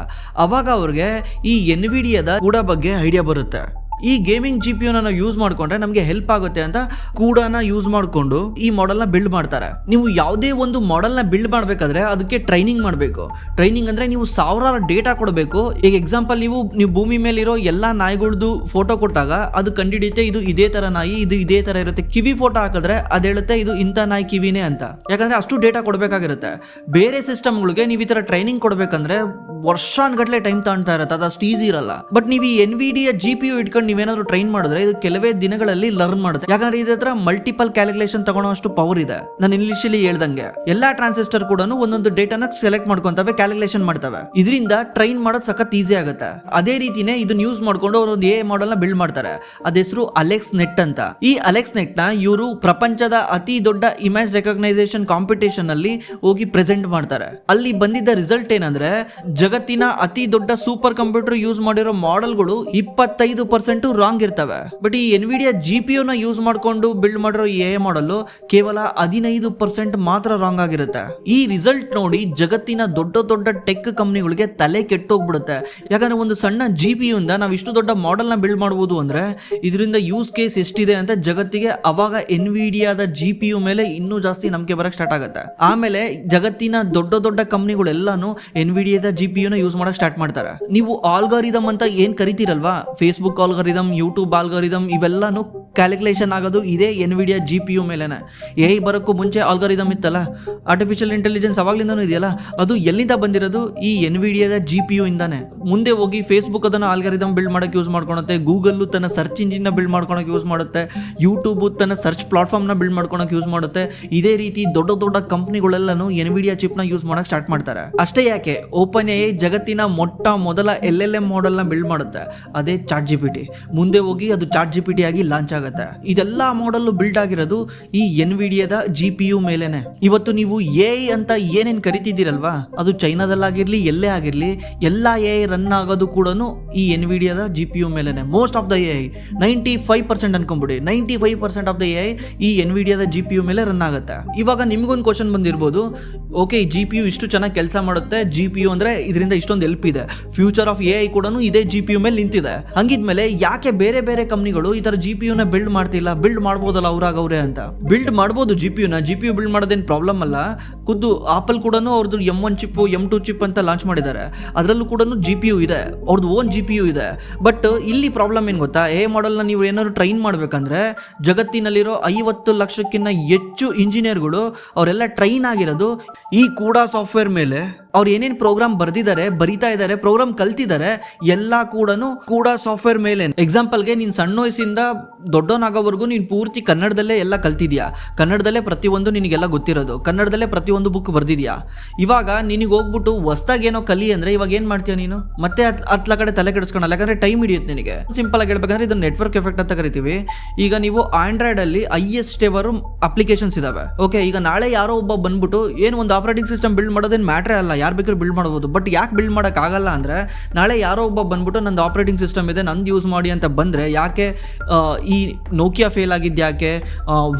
ಅವಾಗ ಅವ್ರಿಗೆ ಈ ಎನ್ವಿಡಿಯಾದ ಕೂಡ ಬಗ್ಗೆ ಐಡಿಯಾ ಬರುತ್ತೆ. ಈ ಗೇಮಿಂಗ್ GPUನ ನಾವು ಯೂಸ್ ಮಾಡ್ಕೊಂಡ್ರೆ ನಮಗೆ ಹೆಲ್ಪ್ ಆಗುತ್ತೆ ಅಂತ ಕೂಡನ ಯೂಸ್ ಮಾಡ್ಕೊಂಡು ಈ ಮಾಡೆಲ್ನ ಬಿಲ್ಡ್ ಮಾಡ್ತಾರೆ. ನೀವು ಯಾವುದೇ ಒಂದು ಮಾಡೆಲ್ನ ಬಿಲ್ಡ್ ಮಾಡಬೇಕಾದ್ರೆ ಅದಕ್ಕೆ ಟ್ರೈನಿಂಗ್ ಮಾಡಬೇಕು. ಟ್ರೈನಿಂಗ್ ಅಂದ್ರೆ ನೀವು ಸಾವಿರಾರು ಡೇಟಾ ಕೊಡಬೇಕು. ಈಗ ಎಕ್ಸಾಂಪಲ್, ನೀವು ಭೂಮಿ ಮೇಲಿರೋ ಎಲ್ಲಾ ನಾಯಿಗಳದ್ದು ಫೋಟೋ ಕೊಟ್ಟಾಗ ಅದು ಕಂಡಿಡಿಯುತ್ತೆ ಇದು ಇದೇ ತರ ನಾಯಿ, ಇದು ಇದೇ ತರ ಇರುತ್ತೆ. ಕಿವಿ ಫೋಟೋ ಹಾಕಿದ್ರೆ ಅದು ಹೇಳುತ್ತೆ ಇದು ಇಂಥ ನಾಯಿ ಕಿವಿನೇ ಅಂತ. ಯಾಕಂದ್ರೆ ಅಷ್ಟು ಡೇಟಾ ಕೊಡಬೇಕಾಗಿರುತ್ತೆ. ಬೇರೆ ಸಿಸ್ಟಮ್ಗಳಿಗೆ ನೀವು ಈ ತರ ಟ್ರೈನಿಂಗ್ ಕೊಡಬೇಕಂದ್ರೆ ವರ್ಷಾನ್ಗಟ್ಲೆ ಟೈಮ್ ತಗೊಳ್ತಾ ಇರುತ್ತೆ, ಅದು ಅಷ್ಟು ಈಸಿ ಇರಲ್ಲ. ಬಟ್ ನೀವು ಈ ಎನ್ವಿಡಿಯಾ GPU ಇಟ್ಕೊಂಡು ನೀವೇನಾದ್ರೂ ಟ್ರೈನ್ ಮಾಡಿದ್ರೆ ಇದು ಕೆಲವೇ ದಿನಗಳಲ್ಲಿ ಲರ್ನ್ ಮಾಡುತ್ತೆ. ಯಾಕಂದ್ರೆ ಇದ್ರ ಹತ್ರ ಮಲ್ಟಿಪಲ್ ಕ್ಯಾಲ್ಕುಲೇಷನ್ ತಗೊಳ್ಳೋ ಅಷ್ಟು ಪವರ್ ಇದೆ. ನಾನು ಇಂಗ್ಲಿಷಲ್ಲಿ ಹೇಳ್ದಂಗೆ ಎಲ್ಲಾ ಟ್ರಾನ್ಸಿಸ್ಟರ್ ಕೂಡ ಒಂದೊಂದು ಡೇಟಾನ ಸೆಲೆಕ್ಟ್ ಮಾಡ್ಕೊಂತವೆ, ಕ್ಯಾಲ್ಕುಲೇಷನ್ ಮಾಡ್ತವೆ. ಇದರಿಂದ ಟ್ರೈನ್ ಮಾಡೋದು ಸಖತ್ ಈಸಿ ಆಗುತ್ತೆ. ಅದೇ ರೀತಿನೇ ಇದನ್ನ ಯೂಸ್ ಮಾಡ್ಕೊಂಡು ಅವರು ಒಂದು AI ಮಾಡೆಲ್ ನ ಬಿಲ್ಡ್ ಮಾಡ್ತಾರೆ. ಅದ ಹೆಸರು ಅಲೆಕ್ಸ್ ನೆಟ್ ಅಂತ. ಈ ಅಲೆಕ್ಸ್ ನೆಟ್ ನ ಇವರು ಪ್ರಪಂಚದ ಅತಿ ದೊಡ್ಡ ಇಮೇಜ್ ರೆಕಗ್ನೈಸೇಷನ್ ಕಾಂಪಿಟೇಷನ್ ಅಲ್ಲಿ ಹೋಗಿ ಪ್ರೆಸೆಂಟ್ ಮಾಡ್ತಾರೆ. ಅಲ್ಲಿ ಬಂದಿದ್ದ ರಿಸಲ್ಟ್ ಏನಂದ್ರೆ, ಜಗತ್ತಿನ ಅತಿ ದೊಡ್ಡ ಸೂಪರ್ ಕಂಪ್ಯೂಟರ್ ಯೂಸ್ ಮಾಡಿರೋ ಮಾಡೆಲ್ಗಳು 25% ರಾಂಗ್ ಇರ್ತವೆ. ಬಟ್ ಈ ಎನ್ವಿಡಿಯಾ GPU ನ ಯೂಸ್ ಮಾಡ್ಕೊಂಡು ಬಿಲ್ಡ್ ಮಾಡಿರೋ AI ಮಾಡೆಲ್ ಕೇವಲ 15% ಮಾತ್ರ ರಾಂಗ್ ಆಗಿರುತ್ತೆ. ಈ ರಿಸಲ್ಟ್ ನೋಡಿ ಜಗತ್ತಿನ ದೊಡ್ಡ ಟೆಕ್ ಕಂಪ್ನಿಗಳಿಗೆ ತಲೆ ಕೆಟ್ಟೋಗ್ಬಿಡುತ್ತೆ. ಯಾಕಂದ್ರೆ ಒಂದು ಸಣ್ಣ GPU ಇಂದ ನಾವು ಇಷ್ಟು ದೊಡ್ಡ ಮಾಡೆಲ್ ನ ಬಿಲ್ಡ್ ಮಾಡಬಹುದು ಅಂದ್ರೆ ಇದರಿಂದ ಯೂಸ್ ಕೇಸ್ ಎಷ್ಟಿದೆ ಅಂತ ಜಗತ್ತಿಗೆ ಅವಾಗ ಎನ್ವಿಡಿಯಾದ GPU ಮೇಲೆ ಇನ್ನೂ ಜಾಸ್ತಿ ನಂಬಿಕೆ ಬರಕ್ ಸ್ಟಾರ್ಟ್ ಆಗುತ್ತೆ. ಆಮೇಲೆ ಜಗತ್ತಿನ ದೊಡ್ಡ ಕಂಪ್ನಿಗಳೆಲ್ಲಾನು ಎನ್ವಿಡಿಯಾದ GPU ನ ಯೂಸ್ ಮಾಡಕ್ ಸ್ಟಾರ್ಟ್ ಮಾಡ್ತಾರೆ. ನೀವು ಆಲ್ಗಾರಿದಮ್ ಅಂತ ಏನ್ ಕರಿತೀರಲ್ವಾ, ಫೇಸ್ಬುಕ್ ಆಲ್ಗಾರಿದಮ್, ಯೂಟ್ಯೂಬ್ ಆಲ್ಗಾರಿದಮ್, ಇವೆಲ್ಲಾನು ಕ್ಯಾಲ್ಕುಲೇಷನ್ ಆಗೋದು ಇದೇ ಎನ್ವಿಡಿಯಾ GPU ಮೇಲೆನೆ. AI ಬರೋಕ್ಕೂ ಮುಂಚೆ ಆಲ್ಗಾರಿದಮ್ ಇತ್ತಲ್ಲ, ಆರ್ಟಿಫಿಷಿಯಲ್ ಇಂಟೆಲಿಜೆನ್ಸ್ ಅವಾಗ್ಲಿಂದನೂ ಇದೆಯಲ್ಲ, ಅದು ಎಲ್ಲಿಂದ ಬಂದಿರೋದು? ಈ ಎನ್ವಿಡಿಯಾದ GPU ಇಂದಾನೆ. ಮುಂದೆ ಹೋಗಿ ಫೇಸ್ಬುಕ್ ಅದನ್ನ ಆಲ್ಗಾರಿದಮ್ ಬಿಲ್ಡ್ ಮಾಡಕ್ಕೆ ಯೂಸ್ ಮಾಡ್ಕೊಳುತ್ತೆ, ಗೂಗಲ್ ತನ್ನ ಸರ್ಚ್ ಇಂಜಿನ್ ನ ಬಿಲ್ಡ್ ಮಾಡ್ಕೊಳಕ್ಕೆ ಯೂಸ್ ಮಾಡುತ್ತೆ, ಯೂಟ್ಯೂಬ್ ತನ್ನ ಸರ್ಚ್ ಪ್ಲಾಟ್ಫಾರ್ಮ್ ನ ಬಿಲ್ಡ್ ಮಾಡ್ಕೊಳಕ್ಕೆ ಯೂಸ್ ಮಾಡುತ್ತೆ. ಇದೇ ರೀತಿ ದೊಡ್ಡ ಕಂಪ್ನಿಗಳೆಲ್ಲಾನು ಎನ್ವಿಡಿಯಾ ಚಿಪ್ ನ ಯೂಸ್ ಮಾಡಕ್ ಸ್ಟಾರ್ಟ್ ಮಾಡ್ತಾರೆ. ಅಷ್ಟೇ ಯಾಕೆ, ಓಪನ್ AI ಜಗತ್ತಿನ ಮೊದಲ LLM ಮಾಡೆಲ್ ನ ಬಿಲ್ಡ್ ಮಾಡುತ್ತೆ, ಅದೇ ChatGPT. ಮುಂದೆ ಹೋಗಿ ಅದು ChatGPT ಆಗಿ ಲಾಂಚ್ ಆಗುತ್ತೆ. ಇದೆಲ್ಲ ಮಾಡೆಲ್ ಬಿಲ್ಡ್ ಆಗಿರೋದು ಈ ಎನ್ವಿಡಿಯಾದ GPU ಮೇಲೇನೆ. ಇವತ್ತು ನೀವು AI ಅಂತ ಏನೇನು ಕರಿತಿದ್ದೀರಲ್ವಾ, ಅದು ಚೈನಾದಲ್ಲಾಗಿರ್ಲಿ ಎಲ್ಲೇ ಆಗಿರ್ಲಿ, ಎಲ್ಲ AI ರನ್ ಆಗೋದು ಕೂಡ ಈ ಎನ್ವಿಡಿಯಾದ GPU ಮೇಲೇನೆ. ಮೋಸ್ಟ್ ಆಫ್ ದ AI 95% ಅನ್ಕೊಂಬಿಡಿ, 95% ಆಫ್ ದ AI ಈ ಎನ್ವಿಡಿಯಾದ GPU ಮೇಲೆ ರನ್ ಆಗುತ್ತೆ. ಇವಾಗ ನಿಮ್ಗೊಂದು ಕ್ವಶನ್ ಬಂದಿರ್ಬೋದು, ಓಕೆ ಈ GPU ಇಷ್ಟು ಚೆನ್ನಾಗಿ ಕೆಲಸ ಮಾಡುತ್ತೆ, GPU ಅಂದ್ರೆ ಇದರಿಂದ ಇಷ್ಟೊಂದು ಹೆಲ್ಪ್ ಇದೆ, ಫ್ಯೂಚರ್ ಆಫ್ AI ಕೂಡ ಇದೇ GPU ಮೇಲೆ ನಿಂತಿದೆ, ಹಂಗಿದ್ಮೇಲೆ ಯಾಕೆ ಬೇರೆ ಬೇರೆ ಕಂಪ್ನಿಗಳು ಈ ತರ GPU ನ ಬಿಲ್ಡ್ ಮಾಡ್ತಿಲ್ಲ, ಬಿಲ್ಡ್ ಮಾಡ್ಬೋದಲ್ಲ ಅವ್ರಾಗವ್ರೆ ಅಂತ. ಬಿಲ್ಡ್ ಮಾಡ್ಬೋದು GPU ಬಿಲ್ಡ್ ಮಾಡೋದೇನು ಪ್ರಾಬ್ಲಮ್ ಅಲ್ಲ. ಖುದ್ದು ಆಪಲ್ ಕೂಡ ಅವ್ರದ್ದು M1 ಚಿಪ್ M2 ಚಿಪ್ ಅಂತ ಲಾಂಚ್ ಮಾಡಿದ್ದಾರೆ, ಅದರಲ್ಲೂ ಕೂಡ GPU ಇದೆ, ಅವ್ರದ್ದು ಓನ್ GPU ಇದೆ. ಬಟ್ ಇಲ್ಲಿ ಪ್ರಾಬ್ಲಮ್ ಏನು ಗೊತ್ತಾ, AI ಮಾಡೆಲ್ನ ನೀವು ಏನಾದ್ರು ಟ್ರೈನ್ ಮಾಡ್ಬೇಕಂದ್ರೆ ಜಗತ್ತಿನಲ್ಲಿರೋ 50 ಲಕ್ಷಕ್ಕಿಂತ ಹೆಚ್ಚು ಇಂಜಿನಿಯರ್ಗಳು ಅವರೆಲ್ಲ ಟ್ರೈನ್ ಆಗಿರೋದು ಈ ಕೂಡ ಸಾಫ್ಟ್ವೇರ್ ಮೇಲೆ. ಅವ್ರು ಏನೇನು ಪ್ರೋಗ್ರಾಮ್ ಬರಿತಾ ಇದ್ದಾರೆ, ಪ್ರೋಗ್ರಾಮ್ ಕಲ್ತಿದ್ದಾರೆ, ಎಲ್ಲ ಕೂಡ ಸಾಫ್ಟ್ವೇರ್ ಮೇಲೆ. ಎಕ್ಸಾಂಪಲ್ಗೆ ನೀನು ಸಣ್ಣ ವಯಸ್ಸಿಂದ ದೊಡ್ಡವನಾಗೋವರೆಗೂ ನೀನು ಪೂರ್ತಿ ಕನ್ನಡದಲ್ಲೇ ಎಲ್ಲ ಕಲ್ತಿದ್ಯಾ, ಕನ್ನಡದಲ್ಲೇ ಪ್ರತಿಯೊಂದು ನಿನಗೆಲ್ಲ ಗೊತ್ತಿರೋದು, ಕನ್ನಡದಲ್ಲೇ ಪ್ರತಿಯೊಂದು ಬುಕ್ ಬರ್ದಿದ್ಯಾ. ಇವಾಗ ನಿನಗೆ ಹೋಗ್ಬಿಟ್ಟು ಹೊಸ್ದಾಗಿ ಏನೋ ಕಲಿ ಅಂದರೆ ಇವಾಗ ಏನು ಮಾಡ್ತೀಯ ನೀನು, ಮತ್ತೆ ಹತ್ಲ ಕಡೆ ತಲೆ ಕೆಡಿಸ್ಕೊಳಲ್ಲ, ಯಾಕಂದರೆ ಟೈಮ್ ಹಿಡಿಯುತ್ತೆ ನಿನಗೆ. ಸಿಂಪಲ್ ಆಗಿ ಹೇಳ್ಬೇಕಂದ್ರೆ ಇದು ನೆಟ್ವರ್ಕ್ ಎಫೆಕ್ಟ್ ಅಂತ ಕರಿತೀವಿ. ಈಗ ನೀವು ಆಂಡ್ರಾಯ್ಡಲ್ಲಿ ಹೈಯೆಸ್ಟ್ ಎವರ್ ಅಪ್ಲಿಕೇಶನ್ಸ್ ಇದಾವೆ. ಓಕೆ, ಈಗ ನಾಳೆ ಯಾರೋ ಒಬ್ಬ ಬಂದ್ಬಿಟ್ಟು ಏನು ಒಂದು ಆಪರೇಟಿಂಗ್ ಸಿಸ್ಟಮ್ ಬಿಲ್ಡ್ ಮಾಡೋದೇನು ಮ್ಯಾಟ್ರೇ ಅಲ್ಲ, ಯಾರು ಬೇಕಾದ್ರೂ ಬಿಲ್ಡ್ ಮಾಡ್ಬೋದು. ಬಟ್ ಯಾಕೆ ಬಿಲ್ಡ್ ಮಾಡೋಕ್ಕಾಗಲ್ಲ ಅಂದರೆ, ನಾಳೆ ಯಾರೋ ಒಬ್ಬ ಬಂದ್ಬಿಟ್ಟು ನಂದು ಆಪರೇಟಿಂಗ್ ಸಿಸ್ಟಮ್ ಇದೆ ನಂದು ಯೂಸ್ ಮಾಡಿ ಅಂತ ಬಂದರೆ, ಯಾಕೆ ಈ ನೋಕಿಯಾ ಫೇಲ್ ಆಗಿದ್ದು, ಯಾಕೆ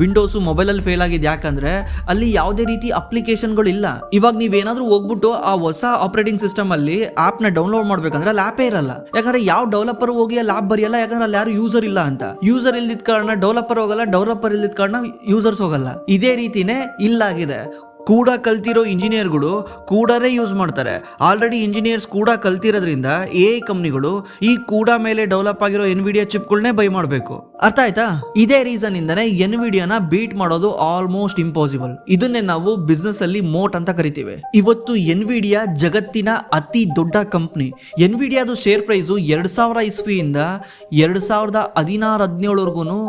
ವಿಂಡೋಸು ಮೊಬೈಲಲ್ಲಿ ಫೇಲ್ ಆಗಿದ್ದು, ಯಾಕಂದರೆ ಅಲ್ಲಿ ಯಾವುದೇ ರೀತಿ ಅಪ್ಲಿಕೇಶನ್ಗಳಿಲ್ಲ. ಇವಾಗ ನೀವೇನಾದರೂ ಹೋಗ್ಬಿಟ್ಟು ಆ ಹೊಸ ಆಪರೇಟಿಂಗ್ ಸಿಸ್ಟಮಲ್ಲಿ ಆ್ಯಪ್ನ ಡೌನ್ಲೋಡ್ ಮಾಡಬೇಕಂದ್ರೆ ಅಲ್ಲಿ ಆ್ಯಪೇ ಇರಲ್ಲ. ಯಾಕಂದರೆ ಯಾವ ಡೆವಲಪರ್ ಹೋಗಿ ಅಲ್ಲಿ ಆ್ಯಪ್ ಬರೆಯಲ್ಲ, ಯಾಕಂದ್ರೆ ಅಲ್ಲಿ ಯಾರು ಯೂಸರ್ ಇಲ್ಲ ಅಂತ. ಯೂಸರ್ ಇಲ್ದಿದ್ದ ಕಾರಣ ಡೆವಲಪರ್ ಹೋಗಲ್ಲ, ಡೆವಲಪರ್ ಇಲ್ದಿದ್ದ ಕಾರಣ ಯೂಸರ್ಸ್ ಹೋಗಲ್ಲ. ಇದೇ ರೀತಿನೇ ಇಲ್ಲಾಗಿದೆ. ಕೂಡ ಕಲ್ತಿರೋ ಇಂಜಿನಿಯರ್ಗಳು ಕೂಡರೇ ಯೂಸ್ ಮಾಡ್ತಾರೆ. ಆಲ್ರೆಡಿ ಇಂಜಿನಿಯರ್ಸ್ ಕೂಡ ಕಲ್ತಿರೋದ್ರಿಂದ AI ಕಂಪ್ನಿಗಳು ಈ ಕೂಡ ಮೇಲೆ ಡೆವಲಪ್ ಆಗಿರೋ ಎನ್ವಿಡಿಯಾ ಚಿಪ್ಗಳನ್ನೇ ಬೈ ಮಾಡಬೇಕು. ಅರ್ಥ ಆಯ್ತಾ? ಇದೇ ರೀಸನ್ ಇಂದನೇ ಎನ್ವಿಡಿಯಾನ ಬೀಟ್ ಮಾಡೋದು ಆಲ್ಮೋಸ್ಟ್ ಇಂಪಾಸಿಬಲ್. ಇದನ್ನೇ ನಾವು ಬಿಸ್ನೆಸ್ ಅಲ್ಲಿ ಮೋಟ್ ಅಂತ ಕರಿತೀವಿ. ಇವತ್ತು ಎನ್ವಿಡಿಯಾ ಜಗತ್ತಿನ ಅತಿ ದೊಡ್ಡ ಕಂಪ್ನಿ. ಎನ್ವಿಡಿಯಾದು ಶೇರ್ ಪ್ರೈಸು 2000 ಇಸ್ವಿಯಿಂದ 2016-17ವರೆಗೂ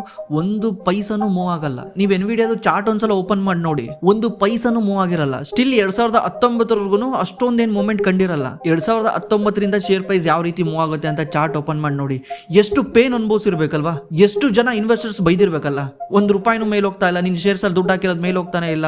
ಒಂದು ಪೈಸನು ಮೂವ್ ಆಗಲ್ಲ. ನೀವು ಎನ್ವಿಡಿಯಾದು ಚಾರ್ಟ್ ಒಂದ್ಸಲ ಓಪನ್ ಮಾಡಿ ನೋಡಿ, ಒಂದು ಪೈಸನು ಮೂವ್ ಆಗಿರಲ್ಲ. ಸ್ಟಿಲ್ 2019ವರೆಗೂ ಅಷ್ಟೊಂದೇನು ಮೂವ್ಮೆಂಟ್ ಕಂಡಿರಲ್ಲ. 2019ರಿಂದ ಶೇರ್ ಪ್ರೈಸ್ ಯಾವ ರೀತಿ ಮೂವ್ ಆಗುತ್ತೆ ಅಂತ ಚಾರ್ಟ್ ಓಪನ್ ಮಾಡಿ ನೋಡಿ. ಎಷ್ಟು ಪೇನ್ ಅನುಭವಿಸಿರ್ಬೇಕಲ್ವಾ, ಎಷ್ಟು ಜನ ಇನ್ವೆಸ್ಟರ್ಸ್ ಬೈದಿರ್ಬೇಕಲ್ಲ. ₹1 ಮೇಲೆ ಹೋಗ್ತಾ ಇಲ್ಲ, ನಿನ್ನ ಶೇರ್ಸ್ ಅಲ್ಲಿ ದುಡ್ಡು ಹಾಕಿರೋದು ಮೇಲೆ ಹೋಗ್ತಾನೆ ಇಲ್ಲ,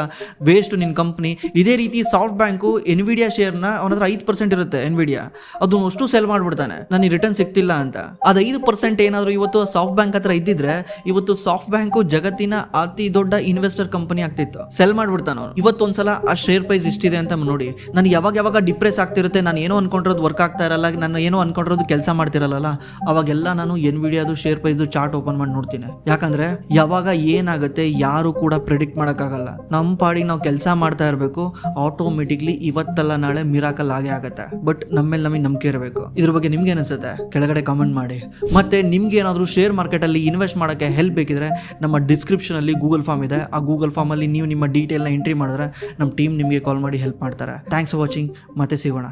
ವೇಸ್ಟ್ ನಿನ್ನ ಕಂಪ್ನಿ. ಇದೇ ರೀತಿ ಸಾಫ್ಟ್ ಬ್ಯಾಂಕು ಎನ್ವಿಡಿಯಾ ಶೇರ್ನ ಅವನ ಹತ್ರ 5% ಇರುತ್ತೆ ಎನ್ವಿಡಿಯಾ, ಅದನ್ನು ಅಷ್ಟು ಸೆಲ್ ಮಾಡ್ಬಿಡ್ತಾನೆ, ನನಗೆ ರಿಟರ್ನ್ ಸಿಗ್ತಿಲ್ಲ ಅಂತ. ಅದು 5% ಏನಾದರೂ ಇವತ್ತು ಸಾಫ್ಟ್ ಬ್ಯಾಂಕ್ ಹತ್ರ ಇದ್ದಿದ್ರೆ ಇವತ್ತು ಸಾಫ್ಟ್ ಬ್ಯಾಂಕು ಜಗತ್ತಿನ ಅತಿ ದೊಡ್ಡ ಇನ್ವೆಸ್ಟರ್ ಕಂಪನಿ ಆಗ್ತಿತ್ತು. ಸೆಲ್ ಮಾಡ್ಬಿಡ್ತಾನ ಅವನು. ಇವತ್ತು ಒಂದ್ಸಲ ಆ ಶೇರ್ ಪ್ರೈಸ್ ಇಷ್ಟಿದೆ ಅಂತ ನೋಡಿ, ನನಗೆ ಯಾವಾಗ ಡಿಪ್ರೆಸ್ ಆಗ್ತಿರುತ್ತೆ, ನಾನು ಏನೋ ಅನ್ಕೊಂಡಿರೋದು ವರ್ಕ್ ಆಗ್ತಾ ಇರಲ್ಲ, ನಾನು ಏನೋ ಅನ್ಕೊಂಡಿರೋದು ಕೆಲಸ ಮಾಡ್ತಿರಲ್ಲ, ಅವಾಗೆಲ್ಲ ನಾನು ಎನ್ವಿಡಿಯಾದು ಶೇರ್ ಪ್ರೈಸ್ ಚಾರ್ಟ್ ಓಪನ್ ಮಾಡಿ ನೋಡ್ತೀನಿ. ಯಾಕಂದ್ರೆ ಯಾವಾಗ ಏನಾಗುತ್ತೆ ಯಾರು ಕೂಡ ಪ್ರೆಡಿಕ್ಟ್ ಮಾಡೋಕ್ಕಾಗಲ್ಲ. ನಮ್ಮ ಪಾಡಿಗೆ ನಾವು ಕೆಲಸ ಮಾಡ್ತಾ ಇರಬೇಕು, ಆಟೋಮೆಟಿಕ್ಲಿ ಇವತ್ತಲ್ಲ ನಾಳೆ ಮಿರಾಕಲ್ ಆಗೇ ಆಗುತ್ತೆ. ಬಟ್ ನಮ್ಮೇಲೆ ನಮಗೆ ನಂಬಿಕೆ ಇರಬೇಕು. ಇದ್ರ ಬಗ್ಗೆ ನಿಮ್ಗೆ ಅನಿಸುತ್ತೆ ಕೆಳಗಡೆ ಕಾಮೆಂಟ್ ಮಾಡಿ. ಮತ್ತೆ ನಿಮ್ಗೆ ಏನಾದರೂ ಶೇರ್ ಮಾರ್ಕೆಟಲ್ಲಿ ಇನ್ವೆಸ್ಟ್ ಮಾಡೋಕ್ಕೆ ಹೆಲ್ಪ್ ಬೇಕಿದ್ರೆ ನಮ್ಮ ಡಿಸ್ಕ್ರಿಪ್ಷನ್ ಅಲ್ಲಿ ಗೂಗಲ್ ಫಾರ್ಮ್ ಇದೆ. ಆ ಗೂಗಲ್ ಫಾರ್ಮ್ ಅಲ್ಲಿ ನೀವು ನಿಮ್ಮ ಡೀಟೇಲ್ನ ಎಂಟ್ರಿ ಮಾಡಿದ್ರೆ ನಮ್ಮ ಟೀಮ್ ನಿಮಗೆ ಕಾಲ್ ಮಾಡಿ ಹೆಲ್ಪ್ ಮಾಡ್ತಾರೆ. ಥ್ಯಾಂಕ್ಸ್ ಫಾರ್ ವಾಚಿಂಗ್, ಮತ್ತೆ ಸಿಗೋಣ.